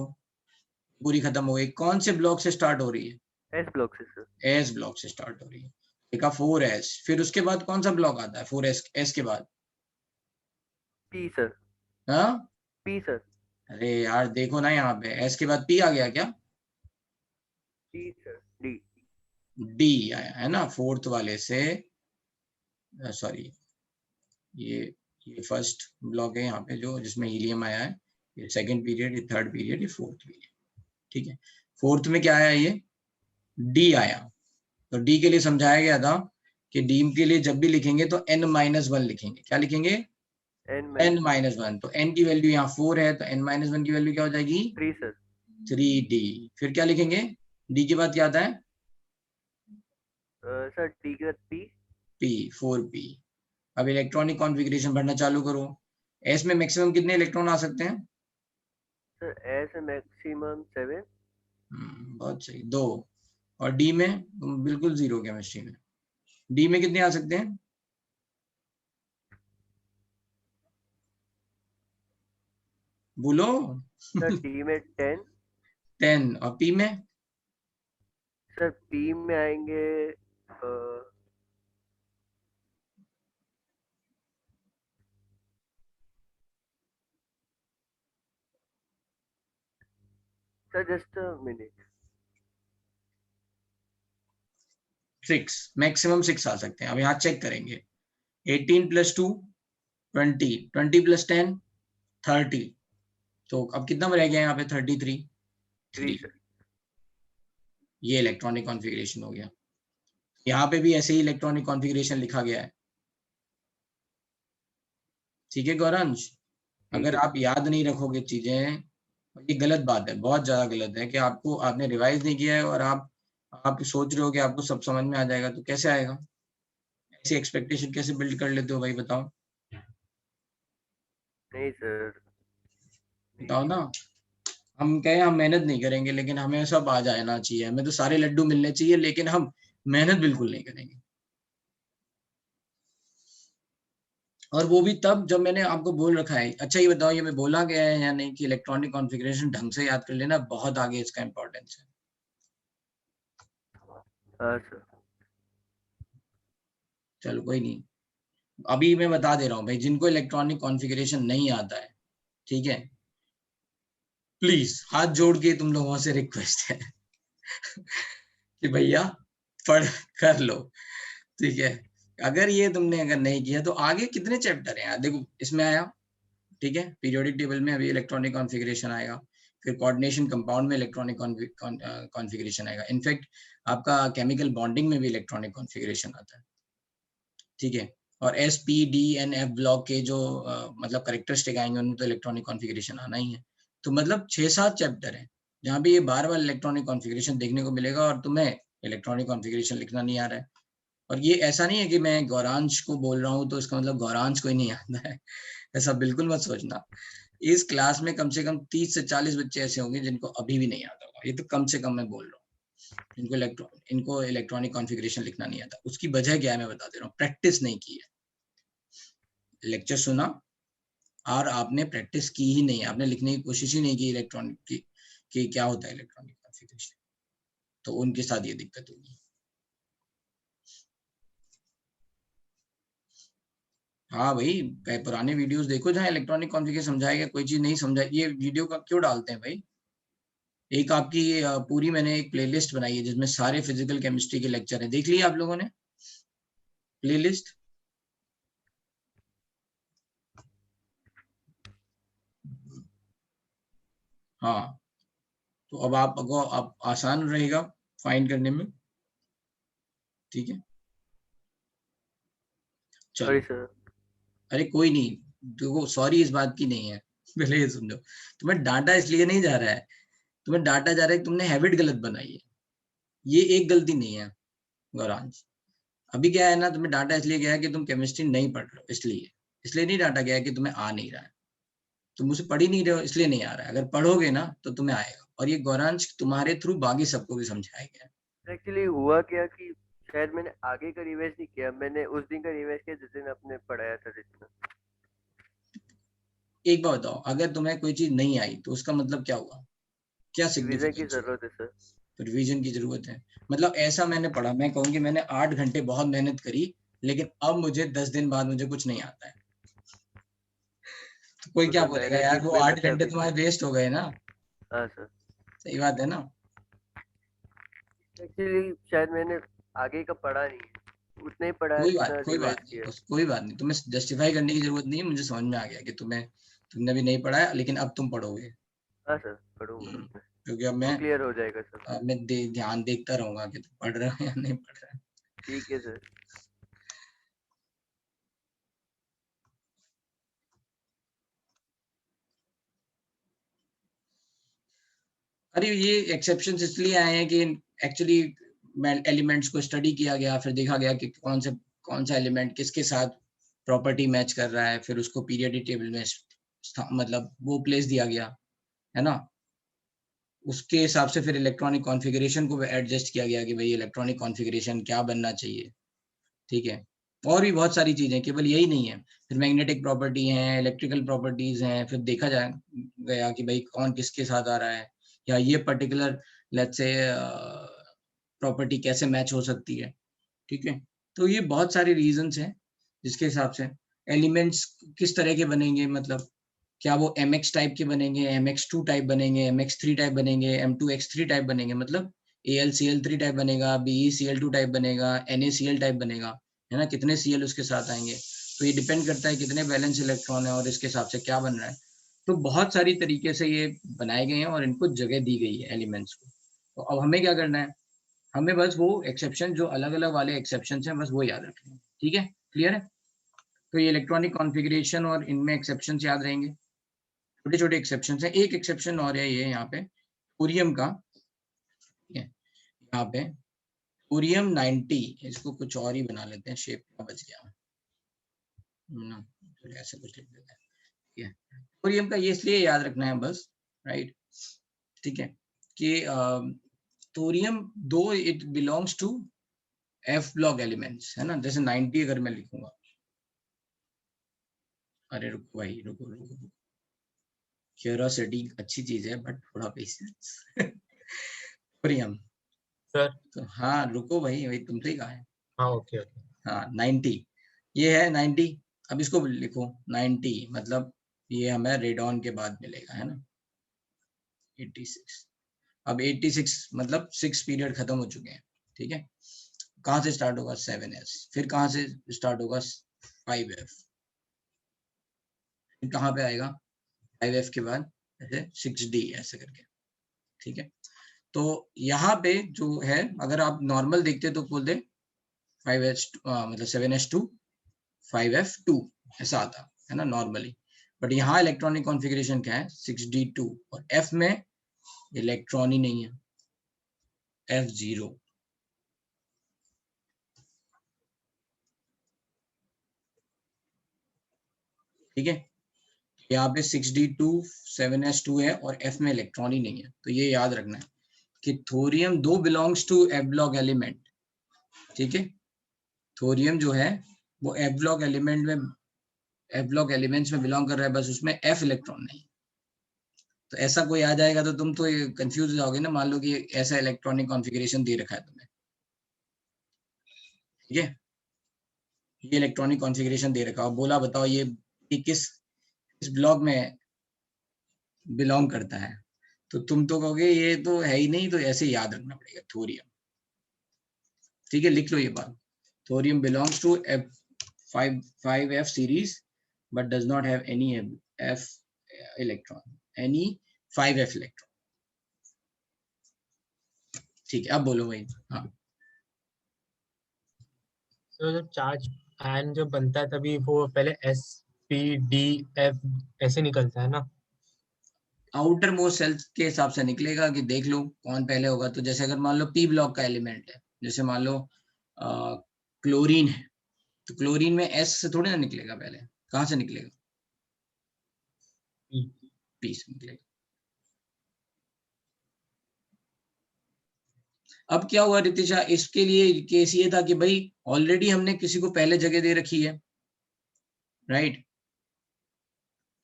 पूरी खत्म हो गई, कौन से ब्लॉक से स्टार्ट हो रही है? एस ब्लॉक से सर। एस ब्लॉक से स्टार्ट हो रही है। देखा 4S, फिर उसके बाद कौन सा ब्लॉक आता है 4S एस के बाद? P sir. हाँ, पी सर। अरे यार देखो ना, यहाँ पे एस के बाद पी आ गया क्या? D sir. डी। डी आया है ना फोर्थ वाले से। सॉरी, ये फर्स्ट ब्लॉक है यहाँ पे जो, जिसमें हीलियम आया है। ये सेकंड पीरियड, ये थर्ड पीरियड, ये फोर्थ पीरियड। ठीक है, फोर्थ में क्या आया? ये डी आया। तो डी के लिए समझाया गया था कि डी के लिए जब भी लिखेंगे तो n-1 लिखेंगे। क्या लिखेंगे? n-1। तो n की वैल्यू यहाँ 4 है, तो n-1 की वैल्यू क्या हो जाएगी? 3 सर। 3d। फिर क्या लिखेंगे? डी के बाद क्या आता है? सर डी के बाद पी। p, 4p। अब इलेक्ट्रॉनिक कॉन्फ़िगरेशन भरना चालू करो। s में मैक्सिमम कितने इलेक्ट्रॉन आ सकते हैं? Sir S maximum 7। बहुत सही, 2। और डी में बिल्कुल जीरो केमिस्ट्री में। डी में कितने आ सकते हैं? बोलो। सर डी में 10। 10। और पी में? सर पी में आएंगे सर जस्ट मिनट। 6, मैक्सिमम 6 आ सकते हैं। अब यहाँ चेक करेंगे। 18 + 2 20, 20 + 10 30। तो अब कितना रह गया यहाँ पे? 33। 3 सर। ये इलेक्ट्रॉनिक कॉन्फ़िगरेशन हो गया। यहाँ पे भी ऐसे ही इलेक्ट्रॉनिक कॉन्फ़िगरेशन लिखा गया है। ठीक है गौरांश, अगर आप याद नहीं रखोगे चीजें, ये गलत बात है, बहुत ज्यादा गलत है कि आपने रिवाइज नहीं किया है और आप सोच रहे हो कि आपको सब समझ में आ जाएगा। तो कैसे आएगा? ऐसी एक्सपेक्टेशन कैसे बिल्ड कर लेते हो भाई, बताओ? नहीं सर। बताओ ना। हम कहें हम मेहनत नहीं करेंगे, लेकिन हमें सब आ जाना चाहिए, हमें तो सारे लड्डू मिलने चाहिए, लेकिन हम मेहनत बिल्कुल नहीं करेंगे। और वो भी तब जब मैंने आपको बोल रखा है। अच्छा ये बताओ, ये मैं बोला गया है या नहीं कि इलेक्ट्रॉनिक कॉन्फ़िगरेशन ढंग से याद कर लेना, बहुत आगे इसका इंपॉर्टेंस है। हाँ सर। चलो कोई नहीं, अभी मैं बता दे रहा हूँ भाई, जिनको इलेक्ट्रॉनिक कॉन्फ़िगरेशन नहीं आता है, ठीक है, प्लीज हाथ जोड़ के तुम लोगों से रिक्वेस्ट है कि भैया पढ़ कर लो। ठीक है, अगर ये तुमने अगर नहीं किया तो आगे कितने चैप्टर हैं यार, देखो इसमें आया। ठीक है, पीरियोडिक टेबल में अभी इलेक्ट्रॉनिक कॉन्फ़िगरेशन आएगा, फिर कोऑर्डिनेशन कंपाउंड में इलेक्ट्रॉनिक कॉन्फ़िगरेशन आएगा। इनफैक्ट आपका केमिकल बॉन्डिंग में भी इलेक्ट्रॉनिक कॉन्फ़िगरेशन आता है। ठीक है, और S P D and F block के जो मतलब करेक्टरिस्टिक आएंगे उनमें तो इलेक्ट्रॉनिक कॉन्फ़िगरेशन आना ही है। तो मतलब 6-7 चैप्टर है जहाँ पे ये बार-बार इलेक्ट्रॉनिक कॉन्फ़िगरेशन देखने को मिलेगा और तुम्हें इलेक्ट्रॉनिक कॉन्फ़िगरेशन लिखना नहीं आ रहा है। और ये ऐसा नहीं है कि मैं गौरांश को बोल रहा हूँ तो इसका मतलब गौरांश को ही नहीं आता है, ऐसा बिल्कुल मत सोचना। इस क्लास में कम से कम 30 से 40 बच्चे ऐसे होंगे जिनको अभी भी नहीं आता होगा, ये तो कम से कम मैं बोल रहा हूँ। इनको इलेक्ट्रॉनिक कॉन्फ़िगरेशन लिखना नहीं आता। उसकी वजह क्या है मैं बता दे रहा हूँ, प्रैक्टिस नहीं की है। लेक्चर सुना और आपने प्रैक्टिस की ही नहीं, आपने लिखने की कोशिश ही नहीं की इलेक्ट्रॉनिक की कि क्या होता है इलेक्ट्रॉनिक कॉन्फ़िगरेशन, तो उनके साथ ये दिक्कत होगी। हाँ भाई, पुराने वीडियोस देखो जहाँ इलेक्ट्रॉनिक कॉन्फ़िगरेशन समझाया गया, कोई चीज नहीं समझा, ये वीडियो का क्यों डालते हैं भाई? एक आपकी पूरी मैंने एक प्लेलिस्ट बनाई है जिसमें सारे फिजिकल केमिस्ट्री के लेक्चर हैं, देख लिए आप लोगों ने प्लेलिस्ट? हाँ, तो अब आपको आप आसान रहेगा फाइंड करने में। ठीक है, सॉरी चलो। सर। अरे कोई नहीं, देखो सॉरी इस बात की नहीं है पहले ये समझो, तुम्हें डांटा इसलिए नहीं जा रहा है, तुम्हें डांटा जा रहा है कि तुमने हैबिट गलत बनाई है। ये एक गलती नहीं है गौरांश, अभी क्या है ना, तुम्हें डाटा इसलिए गया है कि तुम केमिस्ट्री नहीं पढ़ रहे हो, इसलिए नहीं डाटा गया है कि तुम्हें आ नहीं रहा है, तुम उसे पढ़ ही नहीं रहे हो इसलिए नहीं आ रहा है। अगर पढ़ोगे ना तो तुम्हें आएगा, और ये गौरांश तुम्हारे थ्रू बाकी सबको भी समझाया गया है। एक्चुअली हुआ क्या कि शायद मैंने आगे का रिवाइज नहीं किया, मैंने उस दिन का रिवाइज किया जिस दिन आपने पढ़ाया था जितना। एक बात बताओ, अगर तुम्हें कोई चीज नहीं आई तो उसका मतलब क्या हुआ, क्या रिवीजन की सिग्निफिकेंस हुआ? जरूरत है सर। तो रिवीजन की जरूरत है, मतलब ऐसा मैंने पढ़ा, मैं कहूँ कि मैंने 8 घंटे बहुत मेहनत करी, लेकिन अब मुझे 10 दिन बाद मुझे कुछ नहीं आता है, तो कोई तो क्या सर बोलेगा, मेहनत ही यार वो कोई 8 बचा घंटे भी नहीं। तुम्हारे वेस्ट हो गए ना। हाँ सर। सही बात है ना। एक्चुअली शायद मैंने आगे का पढ़ा नहीं है, उतना ही पढ़ा है जितना कोई बात रिवाइज नहीं, किया। बस कोई बात नहीं, तुम्हें जस्टिफाई करने की जरूरत नहीं है, मुझे समझ में आ गया कि तुमने भी नहीं पढ़ा है, लेकिन अब तुम पढ़ोगे। हाँ सर पढ़ूंगा मैं। क्योंकि अब वो क्लियर हो जाएगा सर। मैं ध्यान देखता रहूंगा कि तुम पढ़ रहे हो या नहीं पढ़ रहे हो। ठीक है सर। अरे ये एक्सेप्शंस इसलिए आए हैं कि एक्चुअली एलिमेंट्स को स्टडी किया गया, फिर देखा गया कि कौन सा एलिमेंट किसके साथ प्रॉपर्टी मैच कर रहा है, फिर उसको पीरियोडिक टेबल में मतलब वो प्लेस दिया गया है ना। उसके हिसाब से फिर इलेक्ट्रॉनिक कॉन्फ़िगरेशन को एडजस्ट किया गया कि भाई इलेक्ट्रॉनिक कॉन्फ़िगरेशन क्या बनना चाहिए, ठीक है। और भी बहुत सारी चीजें, केवल यही नहीं है, फिर मैग्नेटिक प्रॉपर्टी हैं, इलेक्ट्रिकल प्रॉपर्टीज हैं, फिर देखा जाए गया कि भाई कौन किसके साथ आ रहा है, या ये पर्टिकुलर लेट्स से प्रॉपर्टी कैसे मैच हो सकती है, ठीक है। तो ये बहुत सारे रीजंस हैं जिसके हिसाब से एलिमेंट्स किस तरह के बनेंगे, मतलब क्या वो mx टाइप के बनेंगे, mx2 टाइप बनेंगे, mx3 टाइप बनेंगे, m2x3 टाइप बनेंगे, मतलब AlCl3 टाइप बनेगा, BeCl2 टाइप बनेगा, NaCl टाइप बनेगा, है ना, कितने Cl उसके साथ आएंगे। तो ये डिपेंड करता है कितने बैलेंस इलेक्ट्रॉन है और इसके हिसाब से क्या बन रहा है। तो बहुत सारी तरीके से ये बनाए गए हैं और इनको जगह दी गई है एलिमेंट्स को। तो अब हमें क्या करना है, हमें बस वो एक्सेप्शन जो अलग अलग वाले एक्सेप्शन हैं बस वो याद रखने हैं, ठीक है, क्लियर है। तो ये इलेक्ट्रॉनिक कॉन्फ़िगरेशन और इनमें एक्सेप्शन याद रहेंगे, छोटे छोटे एक्सेप्शन हैं। एक एक्सेप्शन और है ये यहाँ पे थोरियम का, यहाँ पे थोरियम 90, इसको कुछ और ही बना लेते हैं, शेप का बच गया ना, तो ऐसे कुछ लिख देते हैं। थोरियम का ये इसलिए याद रखना है बस, राइट, ठीक है, कि thorium though it belongs to F block elements, है ना, जैसे 90 अगर मैं लिखूंगा, अरे रुको भाई, रुको, क्यूरोसिटी अच्छी चीज है बट थोड़ा पेशेंस। Thorium, sir. तो हाँ रुको भाई, भाई तुमसे ही कहा है। हाँ ओके ओके। हाँ 90, ये है 90। अब इसको लिखो 90, मतलब ये हमें रेडॉन के बाद मिलेगा, है ना, 86। अब 86 मतलब 6 पीरियड खत्म हो चुके हैं, ठीक है। कहाँ से स्टार्ट होगा 7s, फिर कहाँ से स्टार्ट होगा 5f, फिर कहाँ पे आएगा 5f के बाद ऐसे 6d ऐसे करके, ठीक है। तो यहाँ पे जो है, अगर आप नॉर्मल देखते तो बोल दे 5h मतलब 7h2 5f2 ऐसा आता है ना नॉर्मली, बट यहाँ इलेक्ट्रॉनिक कॉन्फ़िगरेशन क्या है 6d2, और f में इलेक्ट्रॉन ही नहीं है, f0, ठीक है। यहाँ पे 6d2 7s2 है और f में इलेक्ट्रॉन ही नहीं है, तो ये याद रखना है कि thorium though belongs to F block element, ठीक है। थोरियम जो है वो एफ ब्लॉक एलिमेंट में, एफ ब्लॉक एलिमेंट्स में बिलोंग कर रहा है, बस उसमें f इलेक्ट्रॉन नहीं। तो ऐसा कोई आ जाएगा तो तुम तो कंफ्यूज हो जाओगे ना, मान लो कि ऐसा इलेक्ट्रॉनिक कॉन्फ़िगरेशन दे रखा है तुम्हें, ठीक है, ये इलेक्ट्रॉनिक कॉन्फ़िगरेशन दे रखा है, बोला बताओ ये किस ब्लॉक में बिलोंग करता है, तो तुम तो कहोगे ये तो है ही नहीं, तो ऐसे याद रखना पड़ेगा थोरियम, ठीक है, लिख लो ये बात। Thorium belongs to F5F series but does not have any F electron, any 5F electron, ठीक है। अब बोलो भाई। हाँ तो जब चार्ज आयन जो बनता है तभी वो पहले S P D F ऐसे निकलता है ना। आउटर मोस्ट सेल्स के हिसाब से निकलेगा कि देख लो कौन पहले होगा, तो जैसे अगर मान लो पी ब्लॉक का एलिमेंट है, जैसे मान लो क्लोरीन है, तो क्लोरीन में एस से थोड़ी ना निकलेगा, पहले कहाँ से निकलेगा, पी से निकलेगा। अब क्या हुआ रितिशा, इसके लिए केस ये था कि भाई ऑलरेडी हमने किसी को पहले जगह दे रखी है, राइट,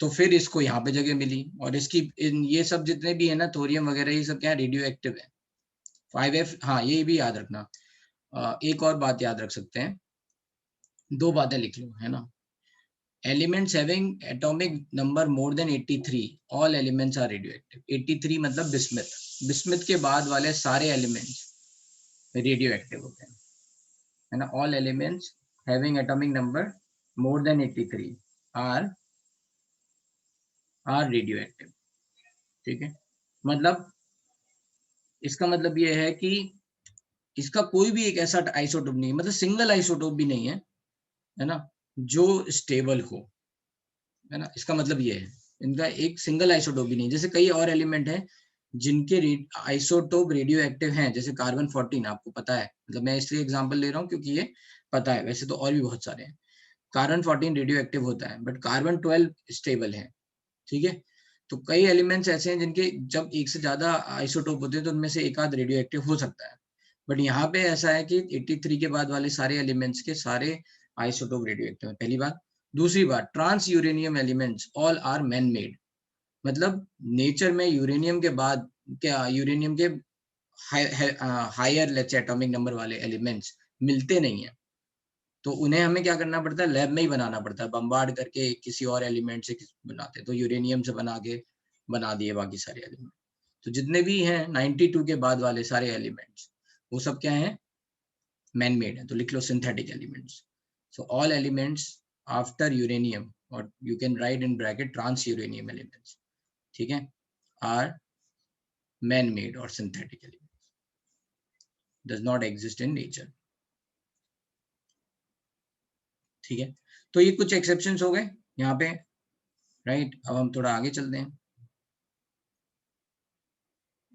तो फिर इसको यहाँ पे जगह मिली, और इसकी ये सब जितने भी है ना थोरियम वगैरह, ये सब क्या रेडियो एक्टिव है। 5F, हाँ ये भी याद रखना। एक और बात याद रख सकते हैं, दो बातें लिख लो, है ना। Elements having atomic number more than 83, all elements are radioactive. 83 मतलब बिस्मथ, बिस्मथ के बाद वाले सारे एलिमेंट्स रेडियो एक्टिव होते हैं, है ना। All elements having atomic number more than 83 are radioactive, ठीक है। मतलब इसका मतलब ये है कि इसका कोई भी एक ऐसा आइसोटोप नहीं है, मतलब सिंगल आइसोटोप भी नहीं है ना, जो स्टेबल हो, है ना। इसका मतलब ये है, इनका एक सिंगल आइसोटोप भी नहीं। जैसे कई और एलिमेंट हैं जिनके आइसोटोप रेडियो एक्टिव हैं, जैसे कार्बन 14, आपको पता है, मतलब मैं इसलिए एग्जांपल ले रहा हूँ क्योंकि ये पता है, वैसे तो और भी बहुत सारे हैं। कार्बन 14 रेडियो एक्टिव होता है, बट कार्बन 12 स्टेबल है, ठीक है। तो कई एलिमेंट्स ऐसे हैं जिनके जब एक से ज्यादा आइसोटोप होते हैं तो उनमें से एक आध रेडियो एक्टिव हो सकता है, बट यहाँ पे ऐसा है कि 83 के बाद वाले सारे एलिमेंट्स के सारे आइसोटोप रेडियो एक्टिव है, पहली बात। दूसरी बात, transuranium elements all are man made, मतलब नेचर में यूरेनियम के बाद क्या, यूरेनियम के हायर लेट्स एटॉमिक नंबर वाले एलिमेंट्स मिलते नहीं है, तो उन्हें हमें क्या करना पड़ता है, लैब में ही बनाना पड़ता है, बम्बार्ड करके किसी और एलिमेंट से बनाते हैं, तो यूरेनियम से बना के बना दिए बाकी सारे एलिमेंट। तो जितने भी हैं 92 के बाद वाले सारे एलिमेंट्स, वो सब क्या है, मैन मेड है, तो लिख लो synthetic elements. So all elements after uranium, और you can write in bracket transuranium elements, ठीक है, आर मैन मेड और synthetic elements, does not exist in nature, ठीक है। तो ये कुछ एक्सेप्शंस हो गए यहाँ पे, राइट। अब हम थोड़ा आगे चलते हैं।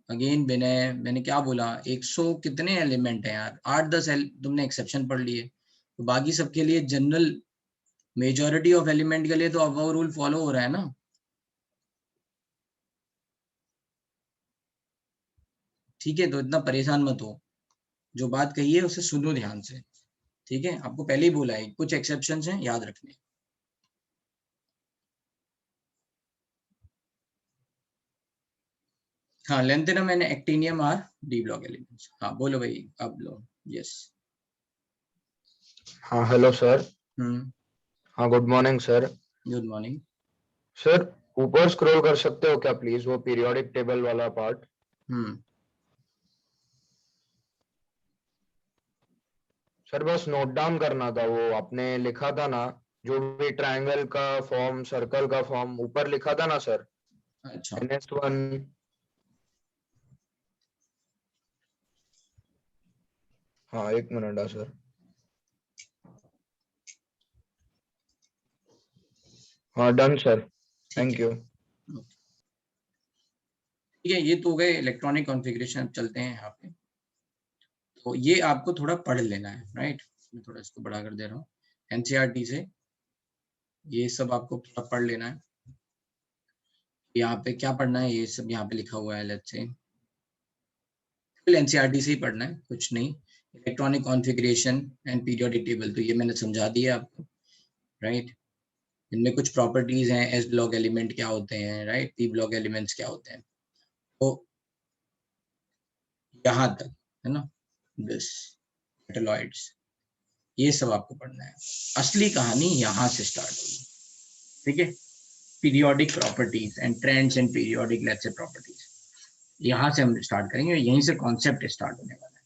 अगेन विनय, मैंने क्या बोला, 100 कितने एलिमेंट हैं यार, 8-10 तुमने एक्सेप्शन पढ़ लिए, तो बाकी सबके लिए जनरल मेजॉरिटी ऑफ एलिमेंट के लिए तो अब वो रूल फॉलो हो रहा है ना। ठीक है, तो इतना परेशान मत हो, जो बात कही है उसे सुनो ध्यान से, ठीक है। आपको पहले ही बोला है कुछ एक्सेप्शंस हैं, याद रखने। हाँ लेंथेनम मैंने actinium R D block elements. हाँ बोलो भाई, अब लो। यस। हाँ हेलो सर। हम्म, हाँ good morning sir. Good morning. Sir ऊपर स्क्रॉल कर सकते हो क्या प्लीज, वो पीरियोडिक टेबल वाला पार्ट। सर बस नोट डाउन करना था, वो आपने लिखा था ना, जो भी ट्रायंगल का फॉर्म, सर्कल का फॉर्म ऊपर लिखा था ना सर, अच्छा, NS1। हाँ एक मिनट है सर। हाँ डन सर, ठीक थैंक है। यू। ठीक है, ये तो हो गए इलेक्ट्रॉनिक कॉन्फ़िगरेशन। अब चलते हैं यहाँ पे, तो ये आपको थोड़ा पढ़ लेना है, राइट। मैं थोड़ा इसको बड़ा कर दे रहा हूँ, एनसीईआरटी से ये सब आपको थोड़ा पढ़ लेना है। यहाँ पे क्या पढ़ना है, ये सब यहाँ पे लिखा हुआ है, लेट्स से एनसीईआरटी से ही पढ़ना है, कुछ नहीं। Electronic configuration and periodic table, तो ये मैंने समझा दिया आपको, राइट। इनमें कुछ प्रॉपर्टीज हैं, एस ब्लॉक एलिमेंट क्या होते हैं, राइट, पी ब्लॉक एलिमेंट्स क्या होते हैं, तो यहाँ तक, है ना, दिस मेटलॉइड्स, ये सब आपको पढ़ना है। असली कहानी यहाँ से स्टार्ट होगी, ठीक है। Periodic properties and trends and periodic let's say properties, यहाँ से हम स्टार्ट करेंगे, यहीं से कॉन्सेप्ट स्टार्ट होने वाला है,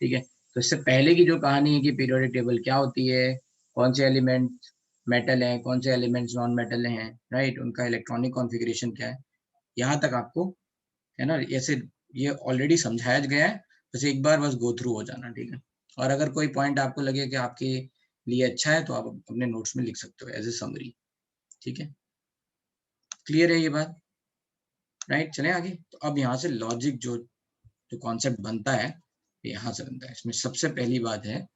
ठीक है। तो इससे पहले की जो कहानी है कि पीरियोडिक टेबल क्या होती है, कौन से एलिमेंट मेटल हैं, कौन से एलिमेंट्स नॉन मेटल हैं, राइट, उनका इलेक्ट्रॉनिक कॉन्फ़िगरेशन क्या है, यहाँ तक आपको, है ना, ऐसे ये ऑलरेडी समझाया गया है, बस एक बार बस गो थ्रू हो जाना, ठीक है। और अगर कोई पॉइंट आपको लगे कि आपके लिए अच्छा है तो आप अपने नोट्स में लिख सकते हो एज ए समरी, ठीक है। क्लियर है ये बात, राइट। चलें आगे। तो अब यहाँ से लॉजिक जो जो कॉन्सेप्ट बनता है, यहाँ से बनता है। इसमें सबसे पहली बात है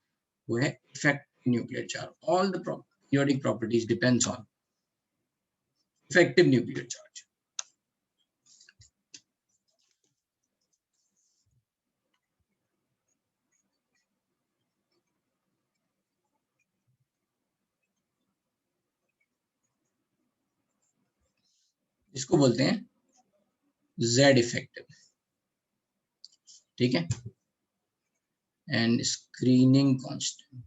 वो है effective nuclear charge. All the periodic properties depends on effective nuclear charge. इसको बोलते हैं Z इफेक्टिव. ठीक है. And screening constant,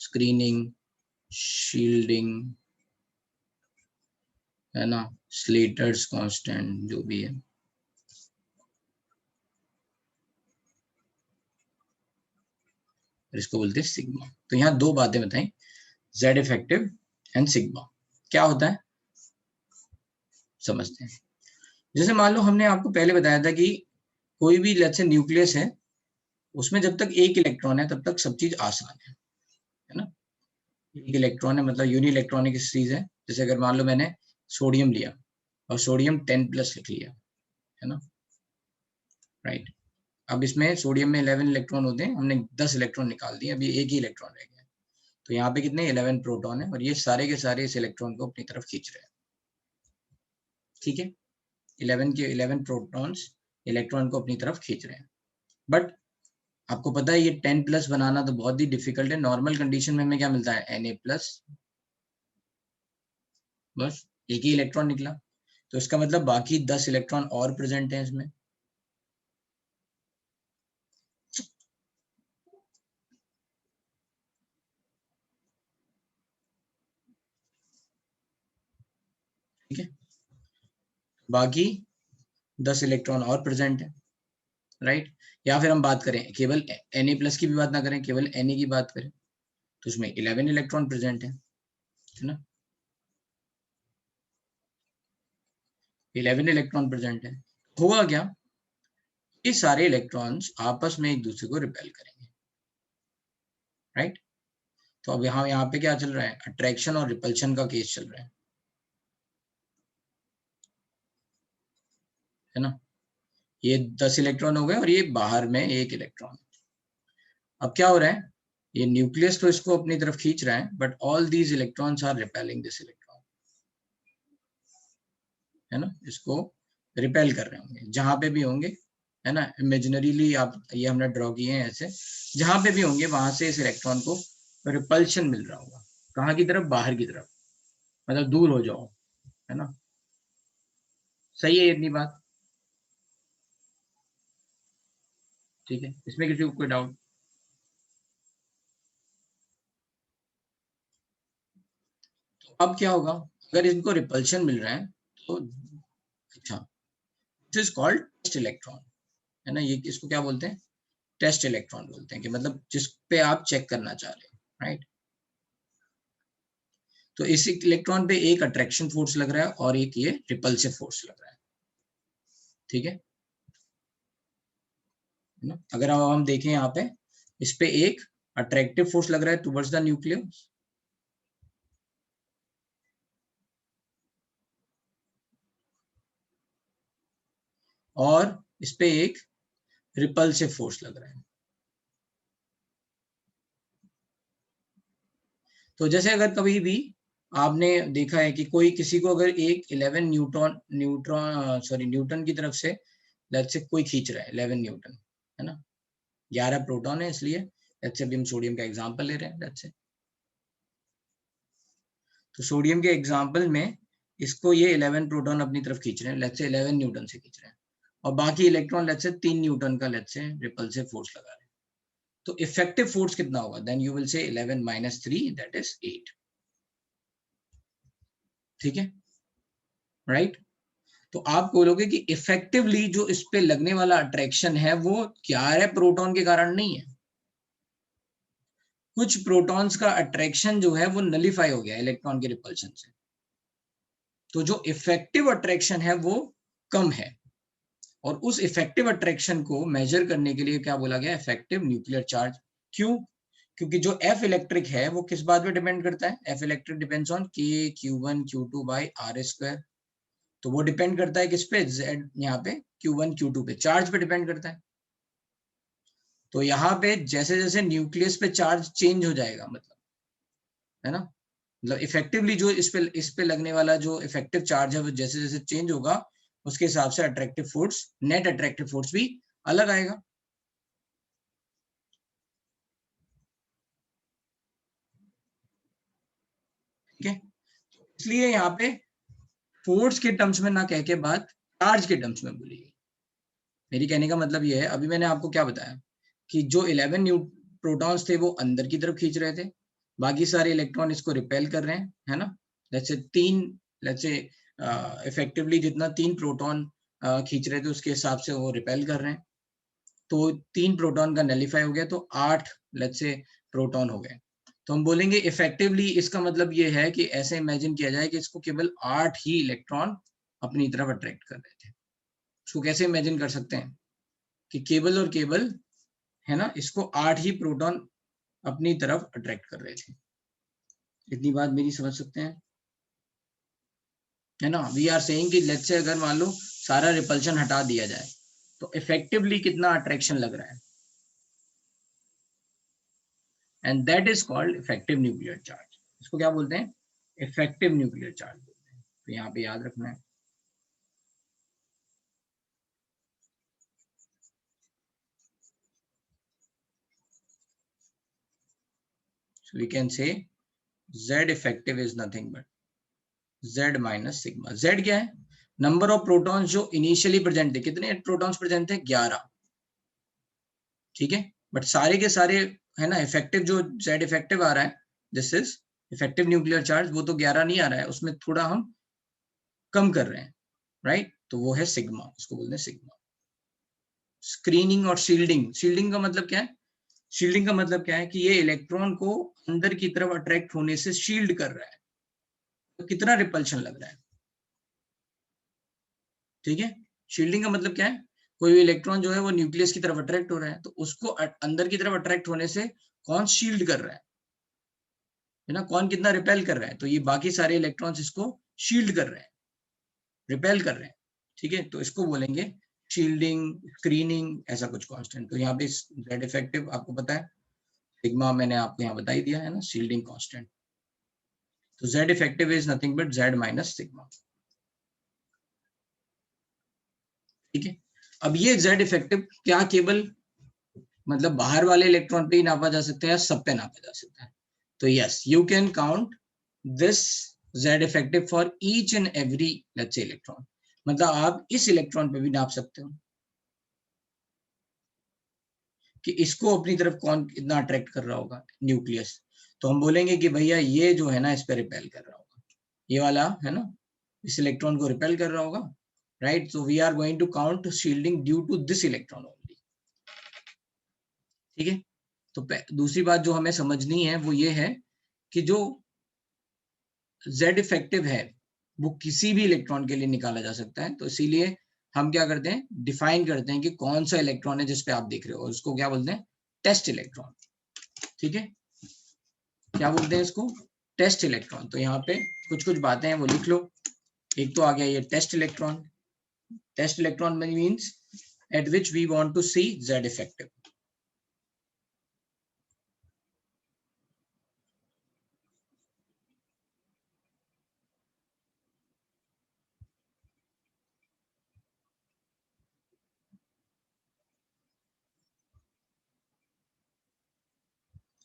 screening, shielding, है ना, स्लेटर्स कांस्टेंट जो भी है, इसको बोलते हैं सिग्मा. तो यहाँ दो बातें बताएं, Z इफेक्टिव एंड सिग्मा. क्या होता है समझते हैं. जैसे मान लो हमने आपको पहले बताया था कि कोई भी लेट्स से न्यूक्लियस है, उसमें जब तक एक इलेक्ट्रॉन है तब तक सब चीज आसान है ना. एक इलेक्ट्रॉन है मतलब यूनि इलेक्ट्रॉनिक चीज है. जैसे अगर मान लो मैंने सोडियम लिया और सोडियम 10+ लिख लिया, है ना, राइट. अब इसमें सोडियम में 11 इलेक्ट्रॉन होते हैं, हमने 10 इलेक्ट्रॉन निकाल दिए, अभी एक ही इलेक्ट्रॉन रह गया. तो यहाँ पे कितने 11 प्रोटॉन है और ये सारे के सारे इस इलेक्ट्रॉन को अपनी तरफ खींच रहे हैं. ठीक है. 11 के 11 प्रोटॉन्स इलेक्ट्रॉन को अपनी तरफ खींच रहे हैं. बट आपको पता है ये 10+ बनाना तो बहुत ही डिफिकल्ट है. नॉर्मल कंडीशन में हमें क्या मिलता है Na+, बस एक ही इलेक्ट्रॉन निकला. तो इसका मतलब बाकी 10 इलेक्ट्रॉन और प्रेजेंट हैं इसमें. ठीक है. बाकी 10 इलेक्ट्रॉन और प्रेजेंट है, राइट. या फिर हम बात करें केवल Na+ की भी बात ना करें, केवल Na की बात करें, तो उसमें 11 इलेक्ट्रॉन प्रेजेंट है ना. 11 इलेक्ट्रॉन प्रेजेंट है. होगा क्या, ये सारे इलेक्ट्रॉन्स आपस में एक दूसरे को रिपेल करेंगे, राइट. तो अब यहाँ पे क्या चल रहा है, अट्रैक्शन और रिपल्शन का केस चल रहा है ना. ये 10 इलेक्ट्रॉन हो गए और ये बाहर में एक इलेक्ट्रॉन. अब क्या हो रहा है, ये न्यूक्लियस तो इसको अपनी तरफ खींच रहा है, but all these electrons are repelling this electron, है ना. इसको रिपेल कर रहे होंगे जहां पे भी होंगे, है ना. इमेजिनरीली आप ये हमने ड्रॉ किए हैं ऐसे, जहां पे भी होंगे वहां से इस इलेक्ट्रॉन को रिपल्शन मिल रहा होगा. कहाँ की तरफ, बाहर की तरफ, मतलब दूर हो जाओ, है ना. सही है इतनी बात. ठीक है. इसमें किसी को कोई डाउट? तो अब क्या होगा, अगर इनको रिपल्शन मिल रहा है तो अच्छा, this is called test electron, है ना. ये इसको क्या बोलते हैं, टेस्ट इलेक्ट्रॉन बोलते हैं, कि मतलब जिस पे आप चेक करना चाह रहे हैं, राइट. तो इस इलेक्ट्रॉन पे एक अट्रैक्शन फोर्स लग रहा है और एक ये रिपल्सिव फोर्स लग रहा है. ठीक है ना. अगर हम देखें यहाँ पे, इस पे एक अट्रैक्टिव फोर्स लग रहा है टुवर्ड्स द न्यूक्लियस, और इस पे एक रिपल्सिव फोर्स लग रहा है. तो जैसे अगर कभी भी आपने देखा है कि कोई किसी को अगर एक 11 न्यूटन की तरफ से लेट्स से कोई खींच रहा है 11 न्यूटन, है ना. 11 प्रोटॉन है, इसलिए लेट्स से अभी हम सोडियम का एग्जांपल ले रहे हैं लेट्स से. तो सोडियम के एग्जांपल में इसको ये 11 प्रोटॉन अपनी तरफ खींच रहे हैं, लेट्स से 11 न्यूटन से खींच रहे हैं, और बाकी इलेक्ट्रॉन लेट्स से 3 न्यूटन का लेट्स से रिपल्सिव फोर्स लगा रहे हैं. तो इफेक्टिव फोर्स कितना होगा, then you will say 11 - 3 that is 8. ठीक है, राइट. तो आप बोलोगे कि इफेक्टिवली जो इस पे लगने वाला अट्रैक्शन है वो 11 प्रोटॉन के कारण नहीं है. कुछ प्रोटॉन्स का अट्रैक्शन जो है वो नलिफाई हो गया इलेक्ट्रॉन के रिपल्शन से. तो जो इफेक्टिव अट्रैक्शन है वो कम है, और उस इफेक्टिव अट्रैक्शन को मेजर करने के लिए क्या बोला गया, इफेक्टिव न्यूक्लियर चार्ज. क्यों, क्योंकि जो एफ इलेक्ट्रिक है वो किस बात पे डिपेंड करता है, F electric depends on k q1 q2 by r². तो वो डिपेंड करता है किस पे, z यहाँ पे q1 q2 पे, चार्ज पे डिपेंड करता है. तो यहाँ पे जैसे जैसे न्यूक्लियस पे चार्ज चेंज हो जाएगा, मतलब, है ना, मतलब इफेक्टिवली जो इस पे लगने वाला जो इफेक्टिव चार्ज है वो जैसे जैसे चेंज होगा उसके हिसाब से attractive force, net attractive force भी अलग आएगा। ठीक है, इसलिए यहाँ पे फोर्स के टर्म्स में ना कह के बात चार्ज के टर्म्स में बोली गई। मेरी कहने का मतलब ये है, अभी मैंने आपको क्या बताया कि जो 11 प्रोटॉन्स थे वो अंदर की तरफ खींच रहे थे, बाकी सारे इलेक्ट्रॉन इसको रिपेल कर रहे हैं, है ना। लेट्स से इफेक्टिवली जितना 3 प्रोटॉन खींच रहे थे उसके हिसाब से वो रिपेल कर रहे हैं, तो 3 प्रोटॉन का नलिफाई हो गया तो 8 लेट्स से प्रोटॉन हो गए। तो हम बोलेंगे इफेक्टिवली इसका मतलब ये है कि ऐसे इमेजिन किया जाए कि इसको केवल 8 ही इलेक्ट्रॉन अपनी तरफ अट्रैक्ट कर रहे थे। इसको कैसे इमेजिन कर सकते हैं कि केवल और केवल, है ना, इसको 8 ही प्रोटॉन अपनी तरफ अट्रैक्ट कर रहे थे। इतनी बात मेरी समझ सकते हैं, है ना। वी आर सेइंग कि लेट्स से अगर मान लो सारा रिपल्शन हटा दिया जाए तो इफेक्टिवली कितना अट्रैक्शन लग रहा है, and that is called effective nuclear charge. इसको क्या बोलते हैं? इफेक्टिव न्यूक्लियर चार्ज बोलते हैं। तो यहाँ पे याद रखना है। So we can say Z effective is nothing but Z minus sigma। Z क्या है? नंबर ऑफ प्रोटॉन्स जो इनिशियली प्रेजेंट थे। कितने प्रोटॉन्स प्रेजेंट थे? 11। ठीक है, बट सारे के सारे, है ना, इफेक्टिव जो Z इफेक्टिव आ रहा है, this is effective nuclear charge, वो तो 11 नहीं आ रहा है, उसमें थोड़ा हम कम कर रहे हैं, राइट। तो वो है सिग्मा, उसको बोलते हैं सिग्मा। स्क्रीनिंग और शील्डिंग। शील्डिंग का मतलब क्या है? शील्डिंग का मतलब क्या है कि ये इलेक्ट्रॉन को अंदर की तरफ अट्रैक्ट होने से शील्ड कर रहा है, तो कितना रिपल्शन लग रहा है। ठीक है, शील्डिंग का मतलब क्या है? कोई भी इलेक्ट्रॉन जो है वो न्यूक्लियस की तरफ अट्रैक्ट हो रहा है, तो उसको अंदर की तरफ अट्रैक्ट होने से कौन शील्ड कर रहा है ना, कौन कितना रिपेल कर रहा है। तो ये बाकी सारे इलेक्ट्रॉन्स इसको शील्ड कर रहे हैं, रिपेल कर रहे हैं। ठीक है, तो इसको बोलेंगे शील्डिंग, स्क्रीनिंग, ऐसा कुछ कांस्टेंट। तो यहाँ पे Z इफेक्टिव आपको पता है, सिग्मा मैंने आपको यहाँ बता ही दिया है ना, शील्डिंग कांस्टेंट। तो Z effective is nothing but Z minus sigma. ठीक है, अब ये Z इफेक्टिव क्या केवल मतलब बाहर वाले इलेक्ट्रॉन पे ही नापा जा सकता है या सब पे नापा जा सकता है? तो yes, you can count this Z effective for each and every let's say electron. मतलब आप इस इलेक्ट्रॉन पे भी नाप सकते हो कि इसको अपनी तरफ कौन कितना अट्रैक्ट कर रहा होगा, न्यूक्लियस। तो हम बोलेंगे कि भैया ये जो है ना इस पे रिपेल कर रहा होगा, ये वाला है ना इस इलेक्ट्रॉन को रिपेल कर रहा होगा, right. So we are going to count shielding due to this electron only. ठीक है, तो दूसरी बात जो हमें समझनी है वो ये है कि जो Z इफेक्टिव है वो किसी भी इलेक्ट्रॉन के लिए निकाला जा सकता है। तो इसीलिए हम क्या करते हैं, डिफाइन करते हैं कि कौन सा इलेक्ट्रॉन है जिसपे आप देख रहे हो, उसको क्या बोलते हैं? Test electron. ठीक है, क्या बोलते हैं इसको? Test electron. तो यहाँ पे कुछ कुछ बातें हैं वो लिख लो। एक तो आ गया ये test electron. Test electron means at which we want to see Z effective.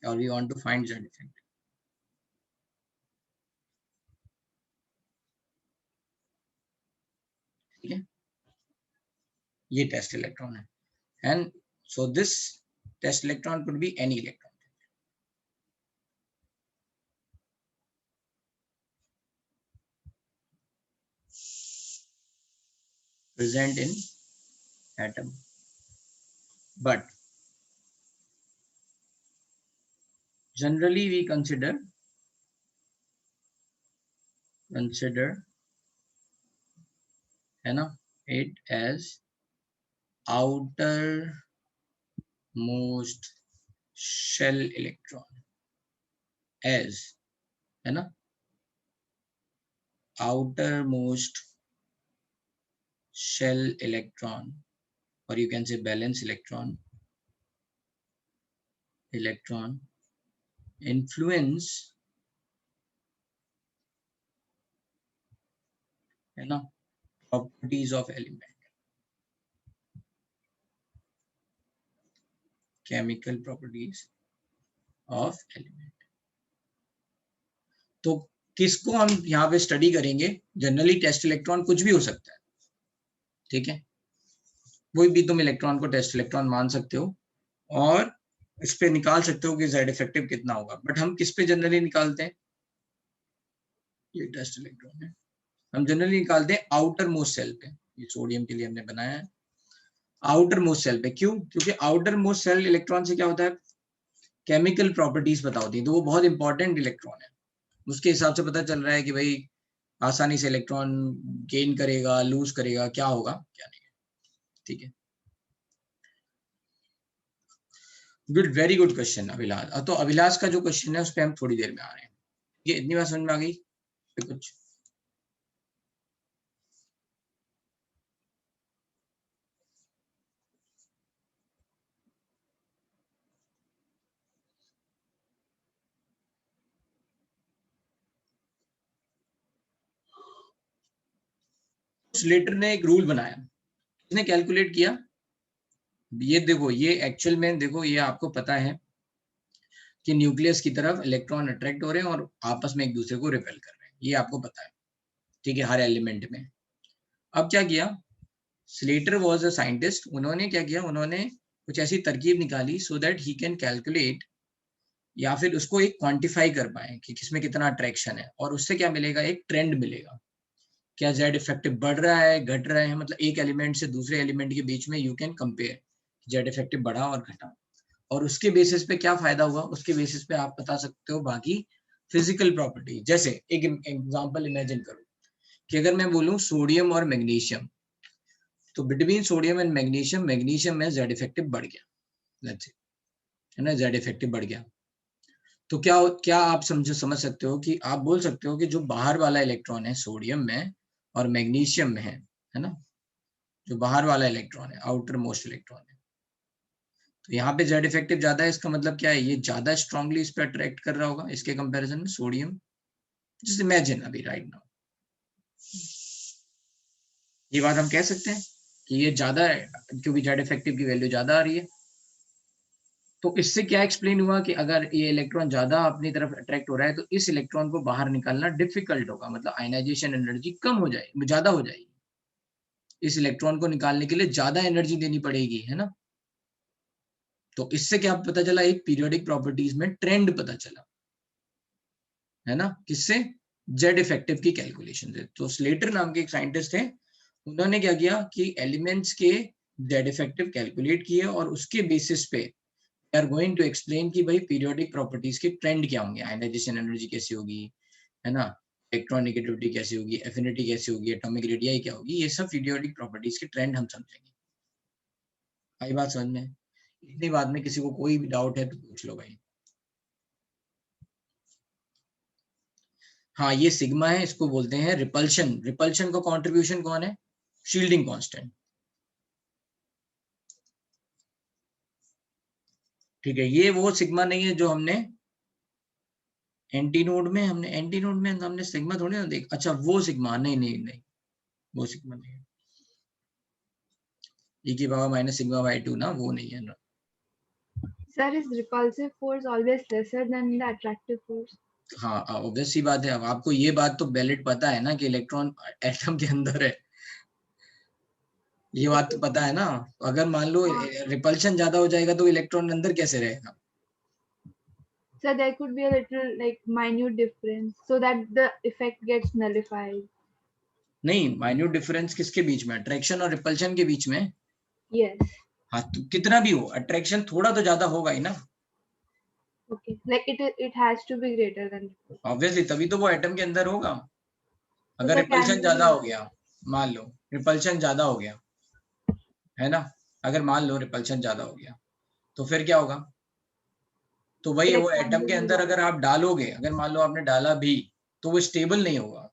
और we want to find Z effective. ठीक है, ये टेस्ट इलेक्ट्रॉन है, and so this test electron could be any electron present in atom, but generally we consider है ना it as outermost shell electron, as है ना outermost shell electron, or you can say valence electron electron influence, है ना, properties of element, chemical properties of element. तो किसको हम यहाँ पे स्टडी करेंगे? जनरली टेस्ट इलेक्ट्रॉन कुछ भी हो सकता है, ठीक है, कोई भी तुम इलेक्ट्रॉन को टेस्ट इलेक्ट्रॉन मान सकते हो और इस पे निकाल सकते हो कि जेड इफेक्टिव कितना होगा। बट हम किस पे जनरली निकालते हैं? ये टेस्ट इलेक्ट्रॉन है, हम जनरली निकालते हैं आउटर मोस्ट सेल पे। ये सोडियम के लिए हमने बनाया है आउटर मोस्ट सेल पे। क्यों? क्योंकि आउटर मोस्ट सेल इलेक्ट्रॉन से क्या होता है, केमिकल प्रॉपर्टीज पता होती है, तो वो बहुत इंपॉर्टेंट इलेक्ट्रॉन है। उसके हिसाब से पता चल रहा है कि भाई आसानी से इलेक्ट्रॉन गेन करेगा, लूज करेगा, क्या होगा क्या नहीं, ठीक है। Good, very good question Abhilash. तो अभिलाष का जो क्वेश्चन है उस पर हम थोड़ी देर में आ रहे हैं। ये इतनी बात समझ में आ गई कुछ? स्लेटर ने एक रूल बनाया, इसने कैलकुलेट किया। ये देखो, ये एक्चुअल में देखो, ये आपको पता है कि न्यूक्लियस की तरफ इलेक्ट्रॉन अट्रैक्ट हो रहे हैं और आपस में एक दूसरे को रिपेल कर रहे हैं, ये आपको पता है, ठीक है, हर एलिमेंट में। अब क्या किया, स्लेटर वाज अ साइंटिस्ट, उन्होंने क्या किया, उन्होंने कुछ ऐसी तरकीब निकाली so that he can calculate, या फिर उसको एक क्वांटिफाई कर पाए कि किसमें कितना अट्रैक्शन है, और उससे क्या मिलेगा, एक ट्रेंड मिलेगा। क्या जेड इफेक्टिव बढ़ रहा है, घट रहा है, मतलब एक एलिमेंट से दूसरे एलिमेंट के बीच में you can compare Z effective बढ़ा और घटा, और उसके बेसिस पे क्या फायदा हुआ, उसके बेसिस पे आप बता सकते हो बाकी फिजिकल प्रॉपर्टी। जैसे एक एग्जांपल इमेजिन करो कि अगर मैं बोलूं सोडियम और मैग्नीशियम, तो between sodium and magnesium, magnesium में जेड इफेक्टिव बढ़ गया, लेट्स से, है ना, जेड इफेक्टिव बढ़ गया। तो क्या क्या आप समझ सकते हो कि आप बोल सकते हो कि जो बाहर वाला इलेक्ट्रॉन है सोडियम में और मैग्नीशियम में है ना, जो बाहर वाला इलेक्ट्रॉन है, आउटर मोस्ट इलेक्ट्रॉन है, तो यहाँ पे जेड इफेक्टिव ज्यादा है, इसका मतलब क्या है, ये ज्यादा स्ट्रांगली इस पे अट्रैक्ट कर रहा होगा इसके कंपैरिजन में सोडियम। जस्ट इमेजिन अभी राइट नाउ, ये बात हम कह सकते हैं कि ये ज्यादा है क्योंकि जेड इफेक्टिव की वैल्यू ज्यादा आ रही है। तो इससे क्या एक्सप्लेन हुआ कि अगर ये इलेक्ट्रॉन ज्यादा अपनी तरफ अट्रैक्ट हो रहा है तो इस इलेक्ट्रॉन को बाहर निकालना डिफिकल्ट होगा, मतलब आयनाइजेशन एनर्जी कम हो जाएगी, ज्यादा हो जाएगी, इस इलेक्ट्रॉन को निकालने के लिए ज्यादा एनर्जी देनी पड़ेगी, है ना। तो इससे क्या पता चला, एक पीरियोडिक प्रॉपर्टीज में ट्रेंड पता चला, है ना, किससे, जेड इफेक्टिव की कैलकुलेशन से। तो स्लेटर नाम के एक साइंटिस्ट थे, उन्होंने क्या किया कि एलिमेंट्स के जेड इफेक्टिव कैलकुलेट किए और उसके बेसिस पे आर गोइंग टू एक्सप्लेन कि भाई पीरियोडिक प्रॉपर्टीज के ट्रेंड क्या होंगे, आयनाइजेशन एनर्जी कैसी होगी, है ना, इलेक्ट्रॉन नेगेटिविटी कैसी होगी, एफिनिटी कैसी होगी, एटॉमिक रेडियाई क्या होगी, ये सब पीरियोडिक प्रॉपर्टीज के ट्रेंड हम समझेंगे। आई बात समझ में? इतनी बात में किसी को कोई भी डाउट है तो पूछ लो भाई। हाँ, ये सिग्मा है, इसको बोलते हैं रिपल्शन। रिपल्शन का कंट्रीब्यूशन कौन है, शील्डिंग कांस्टेंट, ठीक है। ये वो सिग्मा नहीं है जो हमने एंटीनोड में हमने सिग्मा थोड़ी ना देख, अच्छा वो सिग्मा, नहीं नहीं नहीं, वो सिग्मा नहीं है, e की पावर माइनस सिग्मा बाय 2 ना, वो नहीं है ना। Sir, is repulsive force always lesser than the attractive force? हाँ, ऑब्वियस सी बात है। अब आपको ये बात तो वैलिड पता है ना कि इलेक्ट्रॉन एटम के अंदर है, ये बात तो पता है ना। अगर मान लो रिपल्शन ज्यादा हो जाएगा तो इलेक्ट्रॉन अंदर कैसे रहेगा? So there could be a little like minute difference so that the effect gets nullified. नहीं, माइन्यूट डिफरेंस किसके बीच में, अट्रैक्शन और रिपल्शन के बीच में। Yes. हाँ, तो कितना भी हो अट्रैक्शन थोड़ा तो ज्यादा होगा ही ना, Okay. Like it has to be greater than. Obviously, तभी तो वो एटम के अंदर होगा। अगर So रिपल्शन ज्यादा हो गया, मान लो रिपल्शन ज्यादा हो गया, है ना, अगर मान लो रिपल्शन ज्यादा हो गया तो फिर क्या होगा, तो वही वो एटम के अंदर अगर आप डालोगे, अगर मान लो आपने डाला भी तो वो स्टेबल नहीं होगा।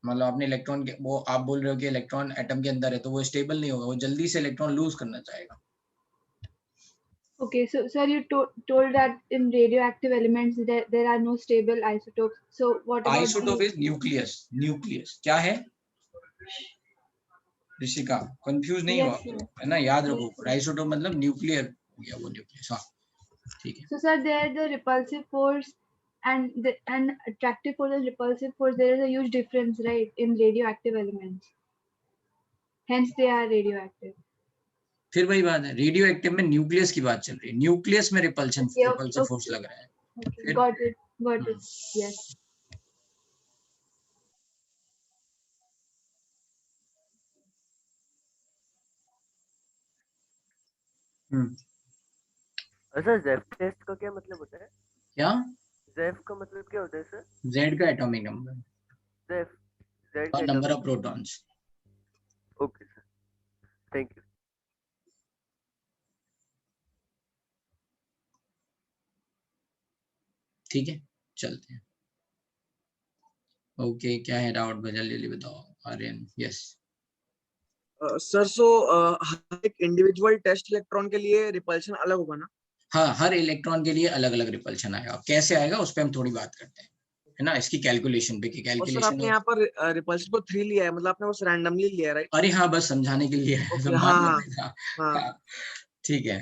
मान लो आपने इलेक्ट्रॉन के, वो आप बोल रहे हो कि इलेक्ट्रॉन एटम के अंदर है तो वो स्टेबल नहीं होगा, वो जल्दी से इलेक्ट्रॉन लूज करना चाहेगा। Okay, so sir, you told that in radioactive elements there are no stable isotopes. So what about isotope the is nucleus. Nucleus क्या है ऋषिका? कंफ्यूज नहीं हो yes आप sir. लोग, है ना? याद Yes, रखो sir. आइसोटोप मतलब न्यूक्लियर हो गया, वो न्यूक्लियस. हाँ ठीक है. So sir, there the repulsive force and attractive force and repulsive force, there is a huge difference, right, in radioactive elements. Hence they are radioactive. फिर वही बात है, रेडियो एक्टिव में न्यूक्लियस की बात चल रही है, न्यूक्लियस में repulsion Okay, repulsive force okay, लग रहा है. okay. फिर Got it. Got it. Yes. Sir जेफ टेस्ट का क्या मतलब होता है? क्या? जेफ का मतलब क्या होता है सर? जेड का एटॉमिक नंबर जेफ, जेड और का number of atomic. Protons. Okay sir, thank you. ठीक है, चलते हैं. ओके, क्या है डाउट? जल्दी बताओ. आर्यन. यस. सर सो हर एक इंडिविजुअल टेस्ट इलेक्ट्रॉन के लिए रिपल्शन अलग होगा ना? हाँ, हर इलेक्ट्रॉन के लिए अलग अलग रिपल्शन आएगा. कैसे आएगा उस पर हम थोड़ी बात करते हैं, है ना, इसकी कैलकुलेशन पे. की और सर कैलकुलेशन आपने यहाँ पर रिपल्शन को 3 लिया है, मतलब आपने बस रैंडमली लिया है, राइट? अरे हाँ, बस समझाने के लिए है, ओके, सब हाँ बाद में हाँ आएगा. हाँ. हाँ, ठीक है.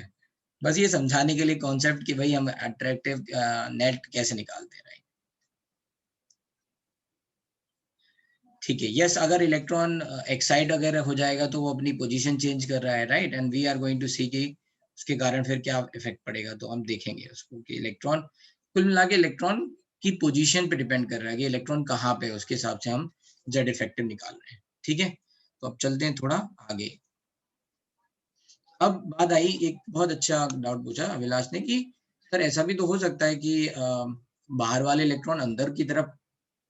बस ये समझाने के लिए कॉन्सेप्ट कि भाई हम अट्रैक्टिव नेट कैसे निकालते हैं. ठीक है. यस, अगर इलेक्ट्रॉन एक्साइट वगैरह हो जाएगा तो वो अपनी पोजीशन चेंज कर रहा है, right, and we are going to see कि उसके कारण फिर क्या इफेक्ट पड़ेगा. तो हम देखेंगे उसको कि इलेक्ट्रॉन, कुल मिला के इलेक्ट्रॉन की पोजीशन पे डिपेंड कर रहा है कि इलेक्ट्रॉन कहाँ पे है, उसके हिसाब से हम जेड इफेक्टिव निकाल रहे हैं. ठीक है, तो अब चलते हैं थोड़ा आगे. अब बात आई, एक बहुत अच्छा डाउट पूछा अभिलाष ने कि सर ऐसा भी तो हो सकता है कि बाहर वाले इलेक्ट्रॉन अंदर की तरफ,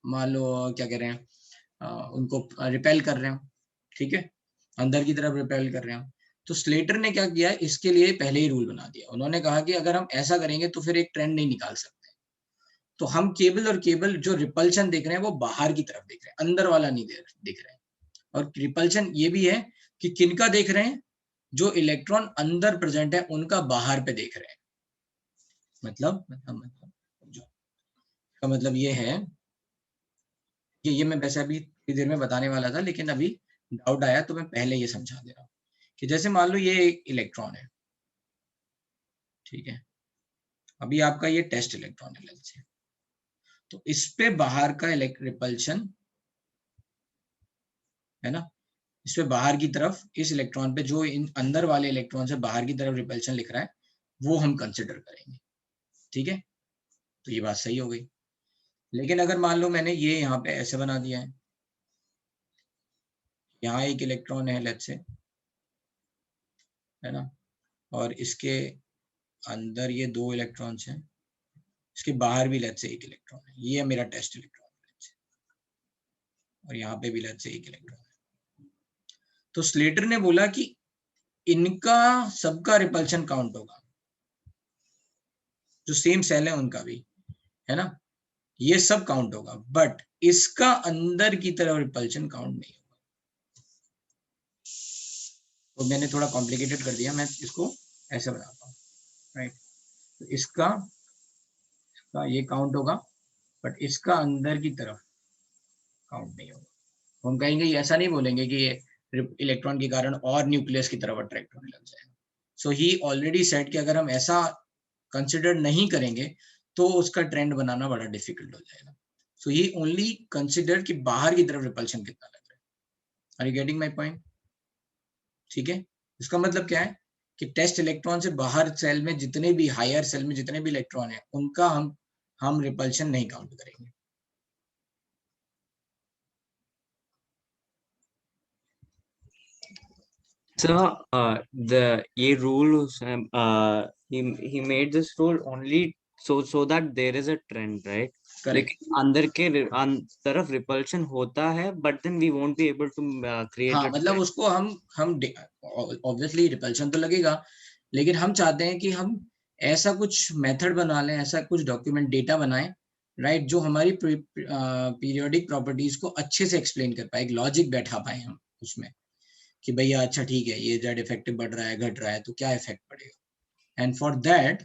मान लो क्या कह रहे हैं, उनको रिपेल कर रहे हो. ठीक है, अंदर की तरफ रिपेल कर रहे हो. तो स्लेटर ने क्या किया, इसके लिए पहले ही रूल बना दिया. उन्होंने कहा कि अगर हम ऐसा करेंगे तो फिर एक ट्रेंड नहीं निकाल सकते. तो हम केबल और केबल जो रिपल्शन देख रहे हैं वो बाहर की तरफ देख रहे हैं, अंदर वाला नहीं देख रहे हैं. और रिपल्शन ये भी है कि किनका देख रहे हैं, जो इलेक्ट्रॉन अंदर प्रेजेंट है उनका बाहर पे देख रहे हैं. मतलब ये है कि ये मैं वैसे अभी थोड़ी देर में बताने वाला था, लेकिन अभी डाउट आया तो मैं पहले ये समझा दे रहा हूँ कि जैसे मान लो ये एक इलेक्ट्रॉन है. ठीक है, अभी आपका ये टेस्ट इलेक्ट्रॉन है लेट्स से. तो इस पे बाहर का रिपल्शन है ना, इस पे बाहर की तरफ, इस इलेक्ट्रॉन पे जो इन अंदर वाले इलेक्ट्रॉन से बाहर की तरफ रिपल्शन लिख रहा है वो हम कंसिडर करेंगे. ठीक है, तो ये बात सही हो गई. लेकिन अगर मान लो मैंने ये यहाँ पे ऐसे बना दिया है, यहाँ एक इलेक्ट्रॉन है लेट्स से, है ना, और इसके अंदर ये 2 इलेक्ट्रॉन्स हैं, इसके बाहर भी लेट्स से एक इलेक्ट्रॉन है, ये मेरा टेस्ट इलेक्ट्रॉन है, और यहाँ पे भी लेट्स से एक इलेक्ट्रॉन है. तो स्लेटर ने बोला कि इनका सबका रिपल्शन काउंट होगा, जो सेम सेल है उनका भी, है ना, ये सब काउंट होगा, बट इसका अंदर की तरफ रिपल्शन काउंट नहीं होगा. तो मैंने थोड़ा कॉम्प्लिकेटेड कर दिया, मैं इसको ऐसे बनाता हूँ, राइट. तो इसका ये काउंट होगा, बट इसका अंदर की तरफ काउंट नहीं होगा. हम कहेंगे, ऐसा नहीं बोलेंगे कि ये इलेक्ट्रॉन के कारण और न्यूक्लियस की तरफ अट्रैक्ट होने लग जाएगा. सो ही ऑलरेडी सेड कि अगर हम ऐसा कंसिडर नहीं करेंगे तो उसका ट्रेंड बनाना बड़ा डिफिकल्ट हो जाएगा. सो ही ओनली कंसिडर कि बाहर की तरफ रिपल्शन कितना लग रहा है. Are you getting my point? ठीक है, इसका मतलब क्या है कि टेस्ट इलेक्ट्रॉन से बाहर सेल में जितने भी हायर सेल में जितने भी इलेक्ट्रॉन है उनका हम रिपल्शन नहीं काउंट करेंगे. So the ये rule he made this rule only so that there is a trend, right? Correct. लेकिन अंदर के तरफ रिपल्शन होता है, but then we won't be able to create हाँ, a मतलब trend. उसको हम ऑब्वियसली रिपल्शन तो लगेगा, लेकिन हम चाहते हैं कि हम ऐसा कुछ मेथड बना लें, ऐसा कुछ डॉक्यूमेंट डेटा बनाएं, राइट, जो हमारी पीरियोडिक प्रॉपर्टीज को अच्छे से एक्सप्लेन कर पाए, एक लॉजिक बैठा पाए हम उसमें कि भैया अच्छा ठीक है, ये जेड इफेक्टिव बढ़ रहा है घट रहा है तो क्या इफेक्ट पड़ेगा, एंड फॉर दैट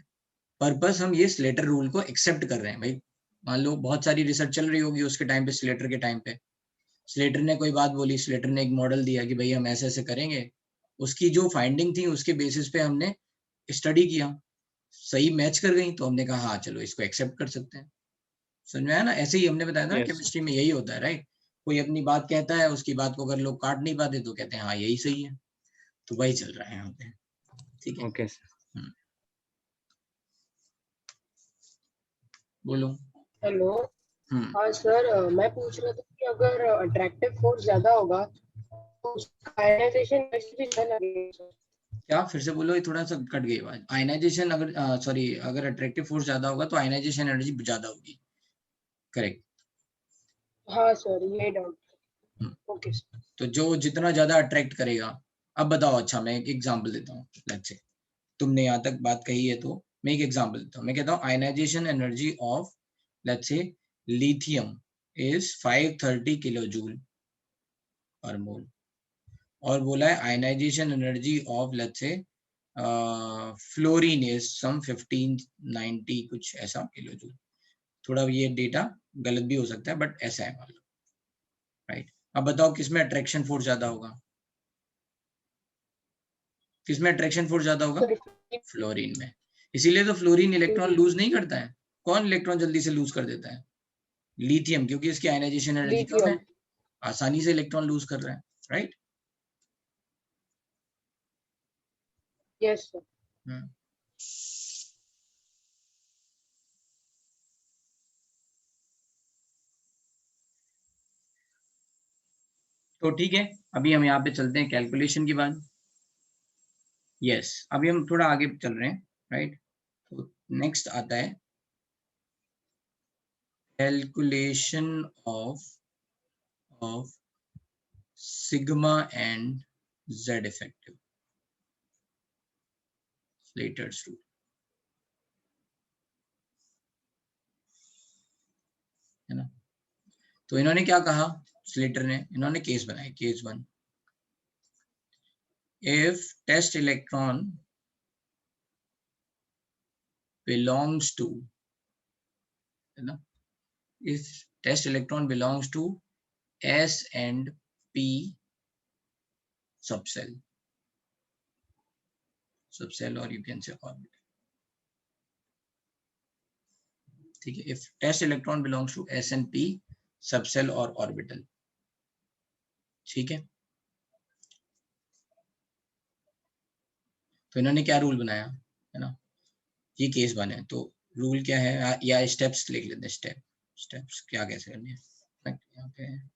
पर्पस हम ये स्लेटर रूल को एक्सेप्ट कर रहे हैं। भाई मान लो बहुत सारी रिसर्च चल रही होगी उसके टाइम पे, स्लेटर के टाइम पे स्लेटर ने कोई बात बोली, स्लेटर ने एक मॉडल दिया कि भाई हम ऐसे ऐसे करेंगे, उसकी जो फाइंडिंग थी उसके बेसिस पे हमने स्टडी किया, सही मैच कर गई तो हमने कहा हाँ चलो इसको एक्सेप्ट कर सकते हैं। समझ में आया ना? ऐसे ही हमने बताया था Yes. केमिस्ट्री में यही होता है, राइट? कोई अपनी बात कहता है, उसकी बात को अगर लोग काट नहीं पाते तो कहते हैं हाँ यही सही है, तो वही चल रहा है यहाँ पे। ठीक है, Okay, sir. बोलो। हेलो। हम्म, हाँ सर, मैं पूछ रहा था कि अगर अट्रैक्टिव फोर्स ज्यादा होगा तो उसका आयनाइजेशन भी ज्यादा लगेगा सर। क्या फिर से बोलो, ये थोड़ा सा कट गई आवाज। आयनाइजेशन अगर सॉरी अगर अट्रैक्टिव फोर्स ज्यादा होगा तो आयनाइजेशन एनर्जी ज्यादा होगी, करेक्ट। हाँ सर, ये डाउट। हम्म। Okay sir. तो जो जितना ज्यादा अट्रैक्ट करेगा, अब बताओ, अच्छा मैं एक एग्जांपल देता हूँ। लेट्स से तुमने यहाँ तक बात कही है तो मैं एक एग्जांपल देता हूँ। मैं कहता हूँ ionization energy of let's say lithium is 530 kilojoule per mole, और बोला है ionization energy of let's say fluorine is some 1590 कुछ ऐसा किलो जूल। थोड़ा ये डेटा गलत भी हो सकता है बट ऐसा है मान लो, राइट। अब बताओ किसमें अट्रैक्शन फोर्स ज्यादा होगा, किसमें अट्रैक्शन फोर्स ज्यादा होगा? फ्लोरीन में। इसीलिए तो फ्लोरीन इलेक्ट्रॉन लूज नहीं करता है। कौन इलेक्ट्रॉन जल्दी से लूज कर देता है? लिथियम, क्योंकि इसकी आयनाइजेशन एनर्जी कम है, लिथियम। आसानी से इलेक्ट्रॉन लूज कर रहा है, राइट। Yes sir. तो ठीक है, अभी हम यहाँ पे चलते हैं कैलकुलेशन की बात। यस, अभी हम थोड़ा आगे चल रहे हैं, राइट। तो नेक्स्ट आता है calculation of sigma and Z effective, Slater's rule. है ना? तो इन्होंने क्या कहा, स्लेटर ने, इन्होंने केस बनाए, case 1, if test electron belongs to, है ना, if test electron belongs to S and P subcell or you can say orbital, ठीक है। if test electron belongs to S and P subcell or orbital, ठीक है। तो इन्होंने क्या rule बनाया, है ना, ये केस बने, तो रूल क्या है, या स्टेप्स लिख लेते हैं, स्टेप्स क्या कैसे करने हैं यहाँ पे।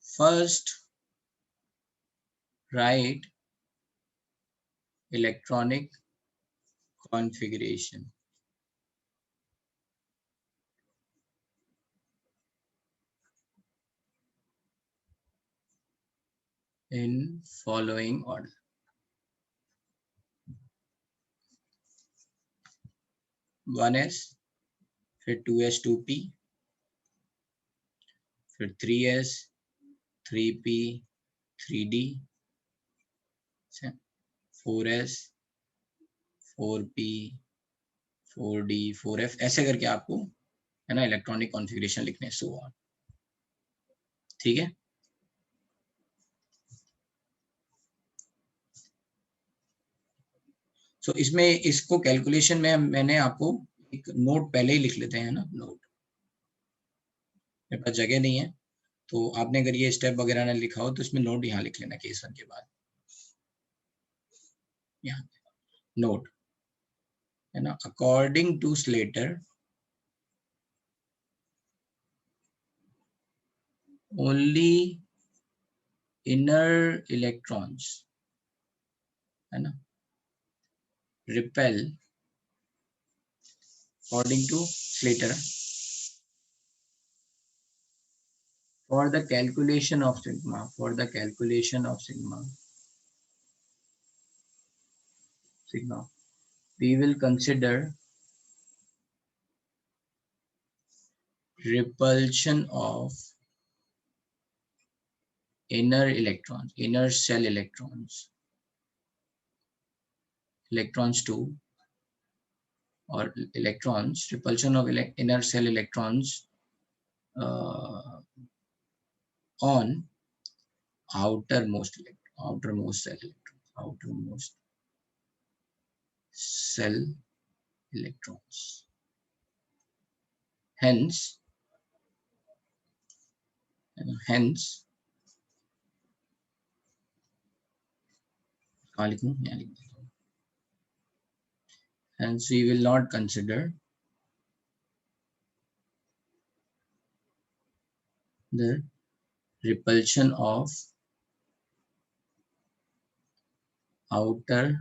First, write electronic configuration in following order. One S, फिर 2s 2p, फिर 3s 3p 3d, 4s 4p 4d 4f, ऐसे करके आपको, है ना, इलेक्ट्रॉनिक कॉन्फ़िगरेशन लिखने, सो ऑन, ठीक है। सो इसमें इसको कैलकुलेशन में मैंने आपको एक नोट पहले ही लिख लेते हैं ना, नोट, मेरे पास जगह नहीं है तो आपने अगर ये स्टेप वगैरह ना लिखा हो तो इसमें नोट यहाँ लिख लेना, केस 1 के बाद यहाँ नोट, है ना, according to Slater only inner electrons, है ना, repel according to Slater for the calculation of sigma, sigma we will consider repulsion of inner electrons, inner shell electrons, electrons 2, or electrons, repulsion of inner cell electrons on outermost cell electrons. Hence, hence we will not consider the repulsion of outer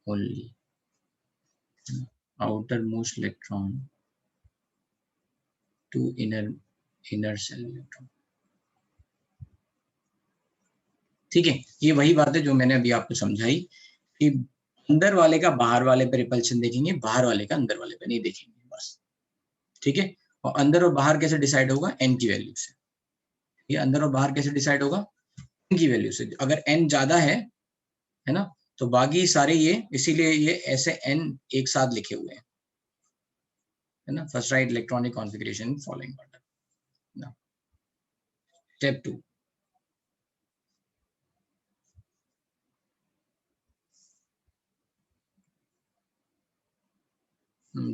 only outermost electron to inner cell electron. ठीक है, ये वही बात है जो मैंने अभी आपको समझाई कि अंदर वाले का बाहर वाले पे रिपल्शन देखेंगे, बाहर वाले का अंदर वाले पे नहीं देखेंगे बस, ठीक है। और अंदर और बाहर कैसे डिसाइड होगा? n की वैल्यू से। ये अंदर और बाहर कैसे डिसाइड होगा? n की वैल्यू से। अगर n ज्यादा है ना, तो बाकी सारे ये, इसीलिए ये ऐसे n एक साथ लिखे हुए हैं, है ना। First right electronic configuration following order. ना स्टेप 2,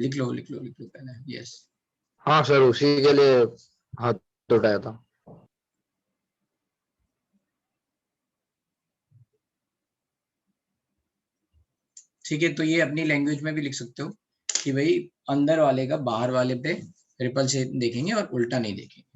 लिख लो पहले। यस, हाँ सर, उसी के लिए हाथ उठाया था। ठीक है। तो ये अपनी लैंग्वेज में भी लिख सकते हो कि भाई अंदर वाले का बाहर वाले पे रिपल्शन देखेंगे और उल्टा नहीं देखेंगे।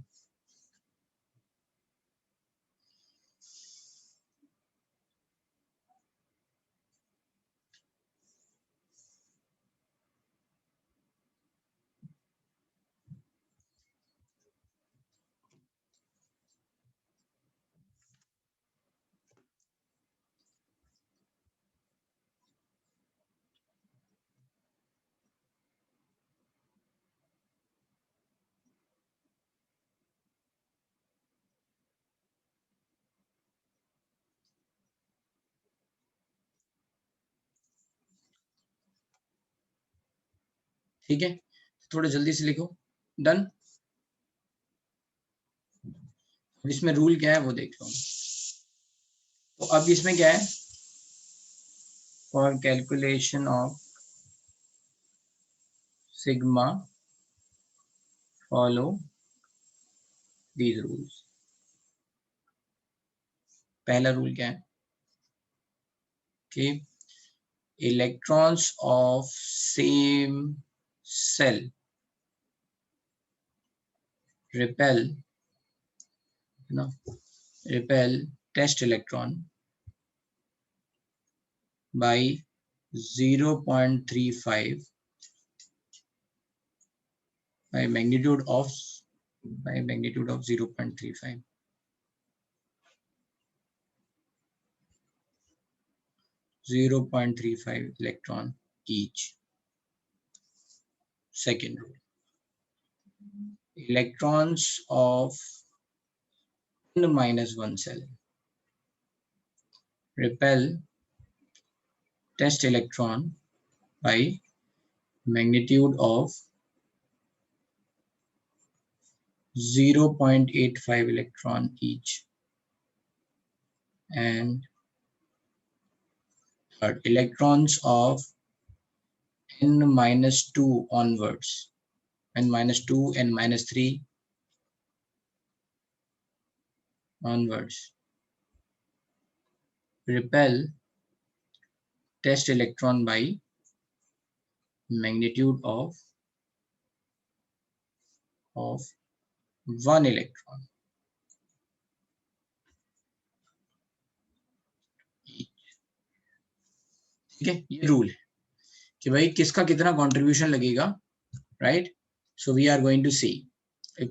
ठीक है, थोड़ा जल्दी से लिखो। डन। इसमें रूल क्या है वो देख लो। तो अब इसमें क्या है? For calculation of sigma follow these rules. पहला रूल क्या है कि electrons of same cell repel test electron by 0.35 by magnitude of 0.35. electron each. Second rule, electrons of n-1 cell repel test electron by magnitude of 0.85 electron each. And third, electrons of n-2 onwards, n-2, n-3 onwards, repel test electron by magnitude of 1 electron each. ठीक है, ये rule है कि भाई किसका कितना contribution लगेगा, right. So we are going to see,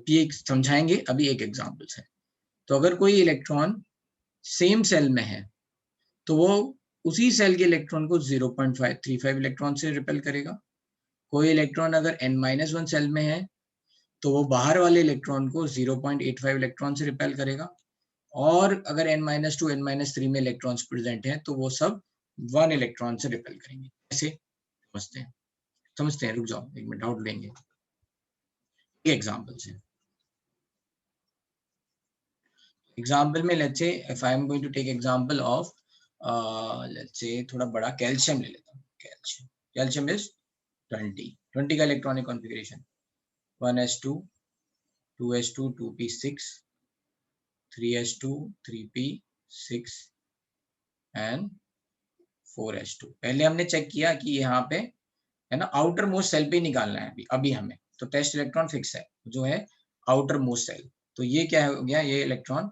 ये समझाएंगे अभी एक एग्जांपल से। तो अगर कोई इलेक्ट्रॉन सेम सेल में है तो वो उसी सेल के इलेक्ट्रॉन को 0.535 इलेक्ट्रॉन से रिपेल करेगा। कोई इलेक्ट्रॉन अगर n-1 सेल में है तो वो बाहर वाले इलेक्ट्रॉन को 0.85 इलेक्ट्रॉन से रिपेल करेगा, और अगर n-2 n-3 में इलेक्ट्रॉन्स प्रेजेंट हैं तो वो सब 1 इलेक्ट्रॉन से रिपेल करेंगे। ऐसे समझते हैं, रुक जाओ एक मिनट, डाउट लेंगे। ये एग्जांपल से, एग्जांपल में let's say if I am going to take example of let's say थोड़ा बड़ा कैल्शियम ले लेता हूं। कैल्शियम इज 20 का electronic configuration 1s2 2s2 2p6 3s2 3p6 and 4s2। पहले हमने चेक किया कि यहाँ पे है ना आउटर मोस्ट सेल पे निकालना है अभी हमें, तो टेस्ट इलेक्ट्रॉन फिक्स है जो है आउटर मोस्ट सेल। तो ये क्या हो गया, ये इलेक्ट्रॉन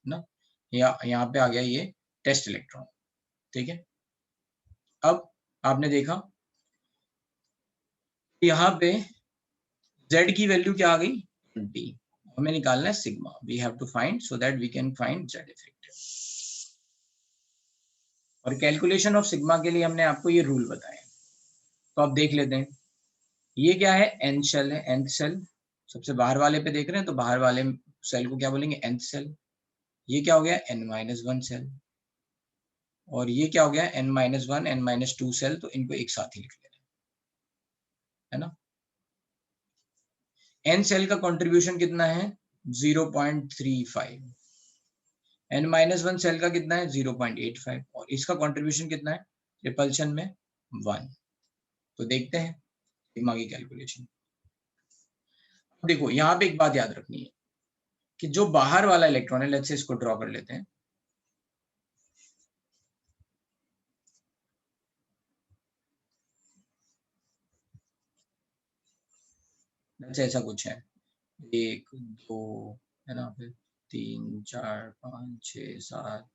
ना यहाँ पे आ गया ये टेस्ट इलेक्ट्रॉन, ठीक है। अब आपने देखा यहाँ पे Z की वैल्यू क्या आ गई 20, हमें निकालना है sigma, we have to find so that we can find Z effective. और कैलकुलेशन ऑफ सिग्मा के लिए हमने आपको ये रूल बताया, तो आप देख लेते हैं। ये क्या है, n सेल है, nth सेल सबसे बाहर वाले पे देख रहे हैं तो बाहर वाले सेल को क्या बोलेंगे nth सेल। ये क्या हो गया n-1 सेल, और ये क्या हो गया n-1 n-2 सेल, तो इनको एक साथ ही लिख लेना है ना। n सेल का कंट्रीब्यूशन कितना है 0.35, n-1 सेल का कितना है 0.85, और इसका कंट्रीब्यूशन कितना है रिपल्शन में 1। तो देखते हैं सिग्मा की कैलकुलेशन। देखो यहाँ पे एक बात याद रखनी है कि जो बाहर वाला इलेक्ट्रॉन है, लेट्स से इसको ड्रॉ कर लेते हैं। ऐसा कुछ है 1 2 है ना, फिर 3 4 5 6 7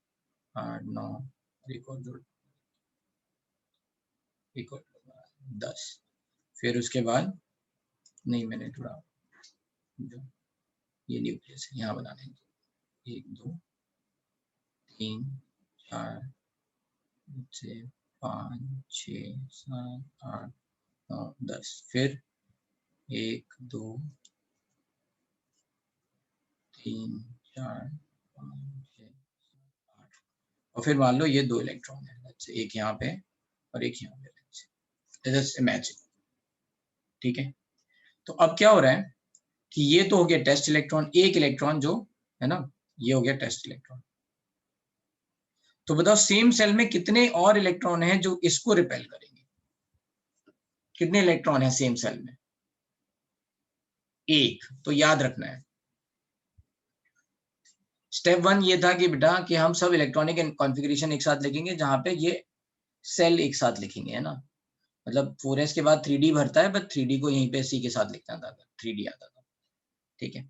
8 9 एक और 10। फिर उसके बाद नहीं, मैंने थोड़ा ये न्यूक्लियस है यहाँ बना देंगे 1 2 3 4 5 6 7 8 9 10, फिर 1 2 3 4 5 6 8, और फिर मान लो ये 2 इलेक्ट्रॉन है, एक यहाँ पे और एक यहाँ पे, जस्ट इमेजिन, ठीक है। तो अब क्या हो रहा है कि ये तो हो गया टेस्ट इलेक्ट्रॉन, एक इलेक्ट्रॉन जो है ना, ये हो गया टेस्ट इलेक्ट्रॉन। तो बताओ सेम सेल में कितने और इलेक्ट्रॉन हैं जो इसको रिपेल करेंगे, कितने इलेक्ट्रॉन हैं सेम सेल में, एक। तो याद रखना है स्टेप 1 ये था कि बेटा कि हम सब इलेक्ट्रॉनिक कॉन्फ़िगरेशन एक साथ लिखेंगे, जहां पे ये सेल एक साथ लिखेंगे, है ना। मतलब 4s के बाद 3d भरता है, बट 3d को यहीं पे c के साथ लिखना था, 3d आता था, ठीक है।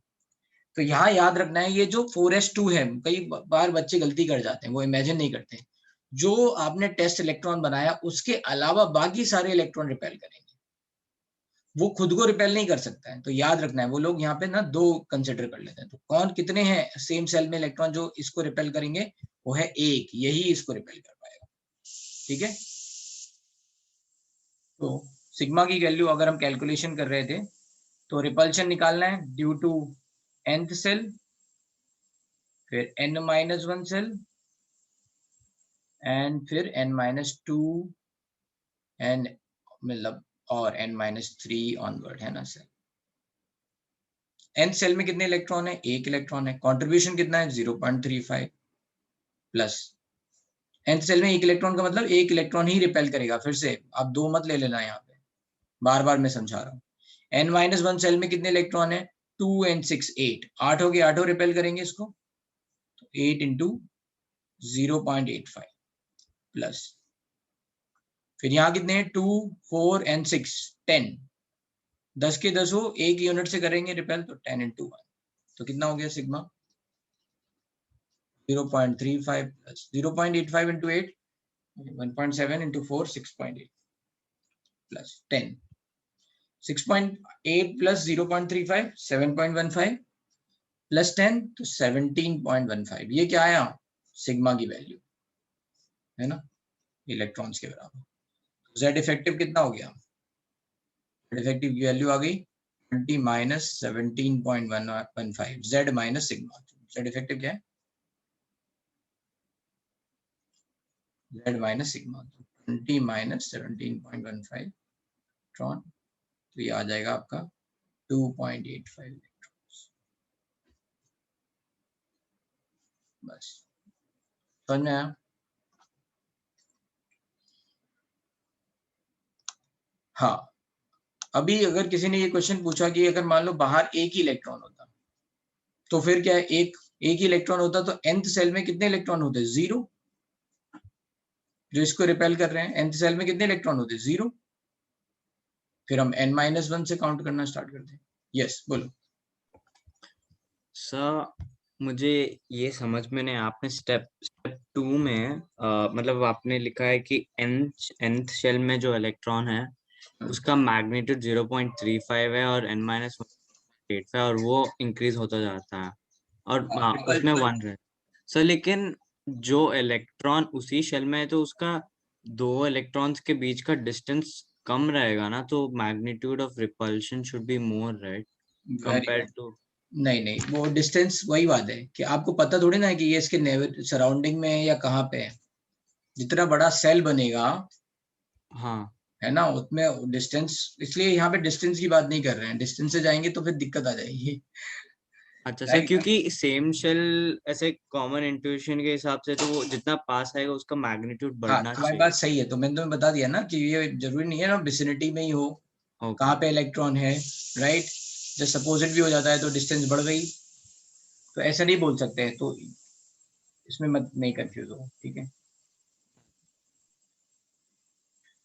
तो यहाँ याद रखना है ये जो 4s2 है, कई बार बच्चे गलती कर जाते हैं, वो इमेजिन नहीं करते। जो आपने टेस्ट इलेक्ट्रॉन बनाया उसके अलावा बाकी सारे इलेक्ट्रॉन रिपेल करेंगे, वो खुद को रिपेल नहीं कर सकता है। तो याद रखना है वो लोग यहाँ पे ना 2 कंसिडर कर लेते हैं। तो कौन कितने हैं सेम सेल में इलेक्ट्रॉन जो इसको रिपेल करेंगे, वो है 1, यही इसको रिपेल कर पाएगा, ठीक है। तो सिग्मा की वैल्यू अगर हम कैलकुलेशन कर रहे थे तो रिपल्शन निकालना है ड्यू टू nth सेल, फिर n-1 सेल, एंड फिर n-2 एंड मतलब और n-3 ऑनवर्ड, है ना सर। n सेल में कितने इलेक्ट्रॉन है, 1 इलेक्ट्रॉन है, कंट्रीब्यूशन कितना है 0.35 प्लस nth सेल में 1 इलेक्ट्रॉन का मतलब 1 इलेक्ट्रॉन ही रिपेल करेगा। फिर से आप 2 मत ले लेना, यहाँ पे बार बार मैं समझा रहा हूँ। n-1 सेल में कितने इलेक्ट्रॉन है 2 and 6 8, 8 हो गए, 8 रिपेल करेंगे इसको, तो 8 into 0.85 प्लस, फिर यहाँ कितने हैं 2 4 and 6 10, 10 के 10 हो, 1 यूनिट से करेंगे रिपेल, तो 10 into 1, तो कितना हो गया sigma 0.35 plus 0.85 into 8 1.7 into 4 6.8 plus 10, 6.8 plus 0.35 7.15 plus 10 तो 17.15। ये क्या आया सिग्मा की वैल्यू। है ना, इलेक्ट्रॉन्स के बराबर। जेड इफेक्टिव कितना हो गया, जेड इफेक्टिव की वैल्यू आ गई 20 minus 17.115 Z minus sigma. Z effective क्या है, Z minus sigma, 20 minus 17.15 electron, तो ये आ जाएगा आपका 2.85 इलेक्ट्रॉन्स। बस समझ में आया। हाँ, अभी अगर किसी ने ये क्वेश्चन पूछा कि अगर मान लो बाहर एक ही इलेक्ट्रॉन होता तो फिर क्या है, एक ही इलेक्ट्रॉन होता तो nth सेल में कितने इलेक्ट्रॉन होते, 0। जो इसको रिपेल कर रहे हैं nth सेल में कितने इलेक्ट्रॉन होते, 0। फिर हम n-1 से काउंट करना स्टार्ट करते हैं। यस बोलो। सर मुझे ये समझ में नहीं, आपने स्टेप 2 में मतलब आपने लिखा है कि nth शेल में जो इलेक्ट्रॉन है उसका मैग्नीट्यूड 0.35 है और n-1.85 और वो इंक्रीज होता जाता है और उसमें 1 रहे सर। लेकिन जो इलेक्ट्रॉन उसी शेल में है तो उसका 2 इलेक्ट्रॉन्स के बीच का डिस्टेंस कम रहेगा ना, तो magnitude of repulsion should be more right compare to. नहीं, वो डिस्टेंस वही बात है कि आपको पता थोड़ी ना है कि ये इसके सराउंडिंग में है या कहाँ पे है। जितना बड़ा सेल बनेगा, हाँ है ना, उसमें डिस्टेंस, इसलिए यहाँ पे डिस्टेंस की बात नहीं कर रहे हैं। डिस्टेंस से जाएंगे तो फिर दिक्कत आ जाएगी। अच्छा सर, राइट, क्योंकि सेम शेल ऐसे कॉमन इंट्यूशन के हिसाब से तो वो जितना पास आएगा उसका मैग्नीट्यूड हाँ बढ़ना तुम्हारी चाहिए। बात सही है, तो मैंने तुम्हें बता दिया ना कि ये जरूरी नहीं है ना विसिनिटी में ही हो, कहाँ पे इलेक्ट्रॉन है। राइट, जब सपोजिट भी हो जाता है तो डिस्टेंस बढ़ गई, तो ऐसा नहीं बोल सकते हैं, तो इसमें मत नहीं कंफ्यूज हो, ठीक है।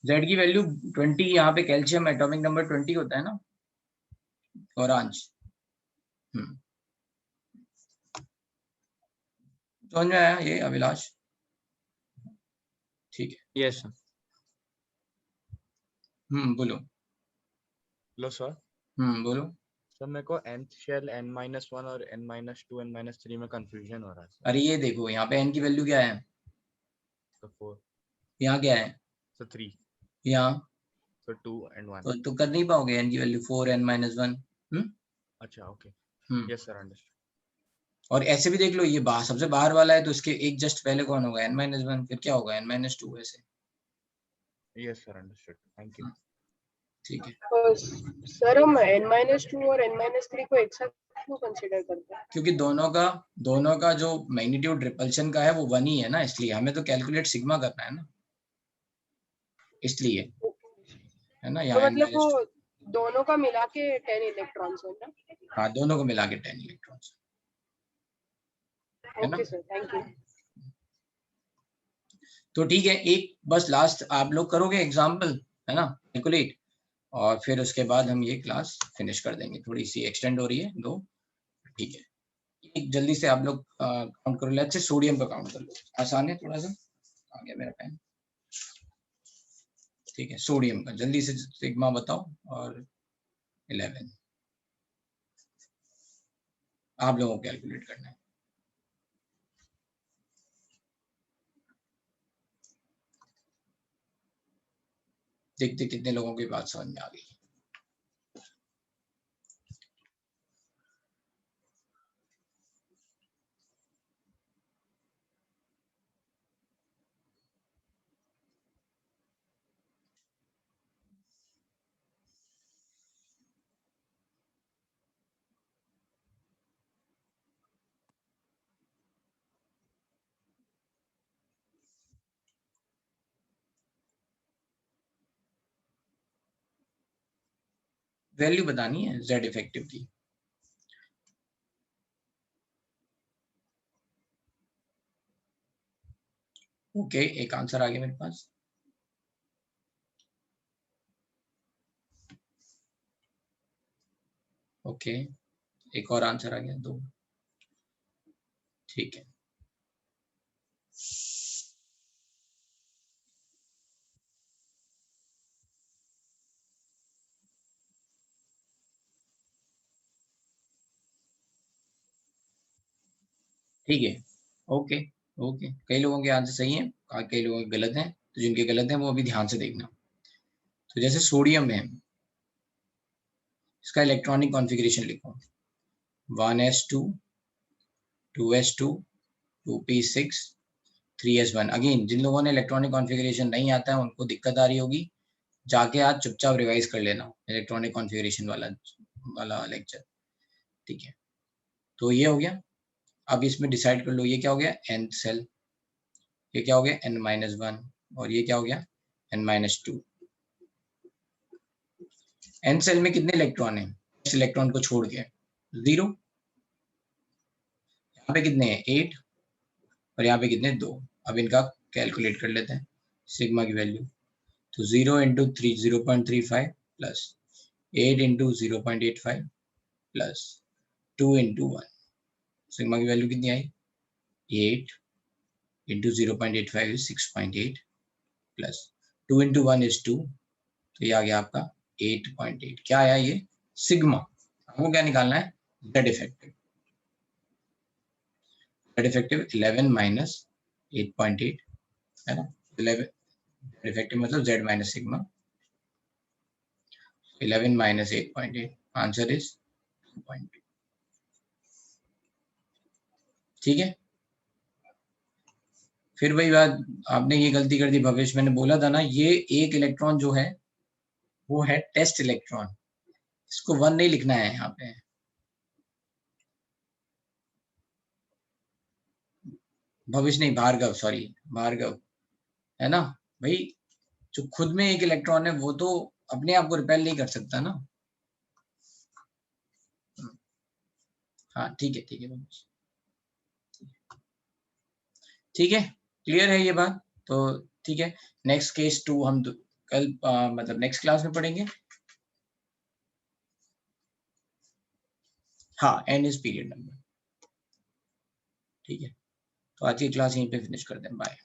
जेड की वैल्यू 20, यहाँ पे कैल्शियम एटॉमिक नंबर 20 होता है ना, ऑरेंज। समझ में आया ये अभिलाष, ठीक है। Yes sir. बोलो। Hello sir. बोलो। सर मेरे को nth शेल n-1 और n-2 n-3 में कंफ्यूजन हो रहा है सर। अरे ये देखो यहाँ पे n की वैल्यू क्या है, तो 4, यहाँ क्या है, सर 3, यहाँ सर 2 and 1। तो कर नहीं पाओगे, n की वैल्यू 4 n-1। अच्छा ओके, यस सर अंडरस्टूड। और ऐसे भी देख लो, ये बाहर सबसे बाहर वाला है तो इसके एक जस्ट पहले कौन होगा, n-1, फिर क्या होगा n-2 ऐसे। Yes sir understood, thank you. ठीक है, सर हम n-2 और n-3 को एक साथ क्यों कंसीडर करते हैं? क्योंकि दोनों का जो मैग्नीट्यूड रिपल्शन का है वो 1 ही है ना, इसलिए हमें तो कैलकुलेट सिग्मा करना है ना, इसलिए, है ना, तो यहाँ मतलब वो n-2। दोनों का मिला के 10 इलेक्ट्रॉन्स है ना? हाँ, दोनों को मिला के 10 इलेक्ट्रॉन्स, है ना। Okay sir, thank you. तो ठीक है, एक बस लास्ट आप लोग करोगे एग्जाम्पल, है ना, कैलकुलेट, और फिर उसके बाद हम ये क्लास फिनिश कर देंगे। थोड़ी सी एक्सटेंड हो रही है दो, ठीक है। एक जल्दी से आप लोग काउंट कर लो, अच्छे सोडियम का काउंट कर लो, आसान है थोड़ा सा। आ गया मेरा पेन, ठीक है। सोडियम का जल्दी से सिग्मा बताओ, और 11 आप लोगों को कैलकुलेट करना है। देखते कितने लोगों की बात समझ में आ गई। वैल्यू बतानी है जेड इफेक्टिव की। ओके, एक आंसर आ गया मेरे पास। ओके, एक और आंसर आ गया, 2, ठीक है। ठीक है, ओके। ओके, कई लोगों के आंसर सही हैं, कई लोगों के गलत हैं, तो जिनके गलत हैं वो अभी ध्यान से देखना। तो जैसे सोडियम है, इसका इलेक्ट्रॉनिक कॉन्फ़िगरेशन लिखो 1s2 2s2 2p6 3s1। Again जिन लोगों ने इलेक्ट्रॉनिक कॉन्फ़िगरेशन नहीं आता है उनको दिक्कत आ रही होगी, जाके आज चुपचाप रिवाइज कर लेना इलेक्ट्रॉनिक कॉन्फ़िगरेशन वाला लेक्चर, ठीक है। तो ये हो गया। अब इसमें डिसाइड कर लो ये क्या हो गया, nth सेल, ये क्या हो गया n-1, और ये क्या हो गया n-2। n सेल में कितने इलेक्ट्रॉन हैं, इस इलेक्ट्रॉन को छोड़ के 0, यहाँ पे कितने हैं 8, और यहाँ पे कितने 2। अब इनका कैलकुलेट कर लेते हैं सिग्मा की वैल्यू। तो 0 into 0.35 plus 8 into 0.85 plus 2 into 1, sigma की वैल्यू कितनी आई 8 into 0.85 is 6.8 plus 2 into 1 is 2, तो ये आ गया आपका 8.8। क्या आया ये सिग्मा। आपको क्या निकालना है Z effective. Z effective 11 minus 8.8 है ना, 11 जेड इफेक्टिव मतलब Z minus sigma, 11 minus 8.8, answer is 2.2। ठीक है, फिर वही बात, आपने ये गलती कर दी भवेश, मैंने बोला था ना ये एक इलेक्ट्रॉन जो है वो है टेस्ट इलेक्ट्रॉन, इसको 1 नहीं लिखना है यहाँ पे। भविष्य नहीं, भार्गव, सॉरी भार्गव, है ना भाई, जो खुद में एक इलेक्ट्रॉन है वो तो अपने आप को रिपेल नहीं कर सकता ना। हाँ ठीक है, ठीक है भविष्य, ठीक है, क्लियर है ये बात। तो ठीक है, नेक्स्ट केस 2 हम कल मतलब नेक्स्ट क्लास में पढ़ेंगे। हाँ, एन इज पीरियड नंबर। ठीक है, तो आज की क्लास यहीं पे फिनिश कर दें, बाय।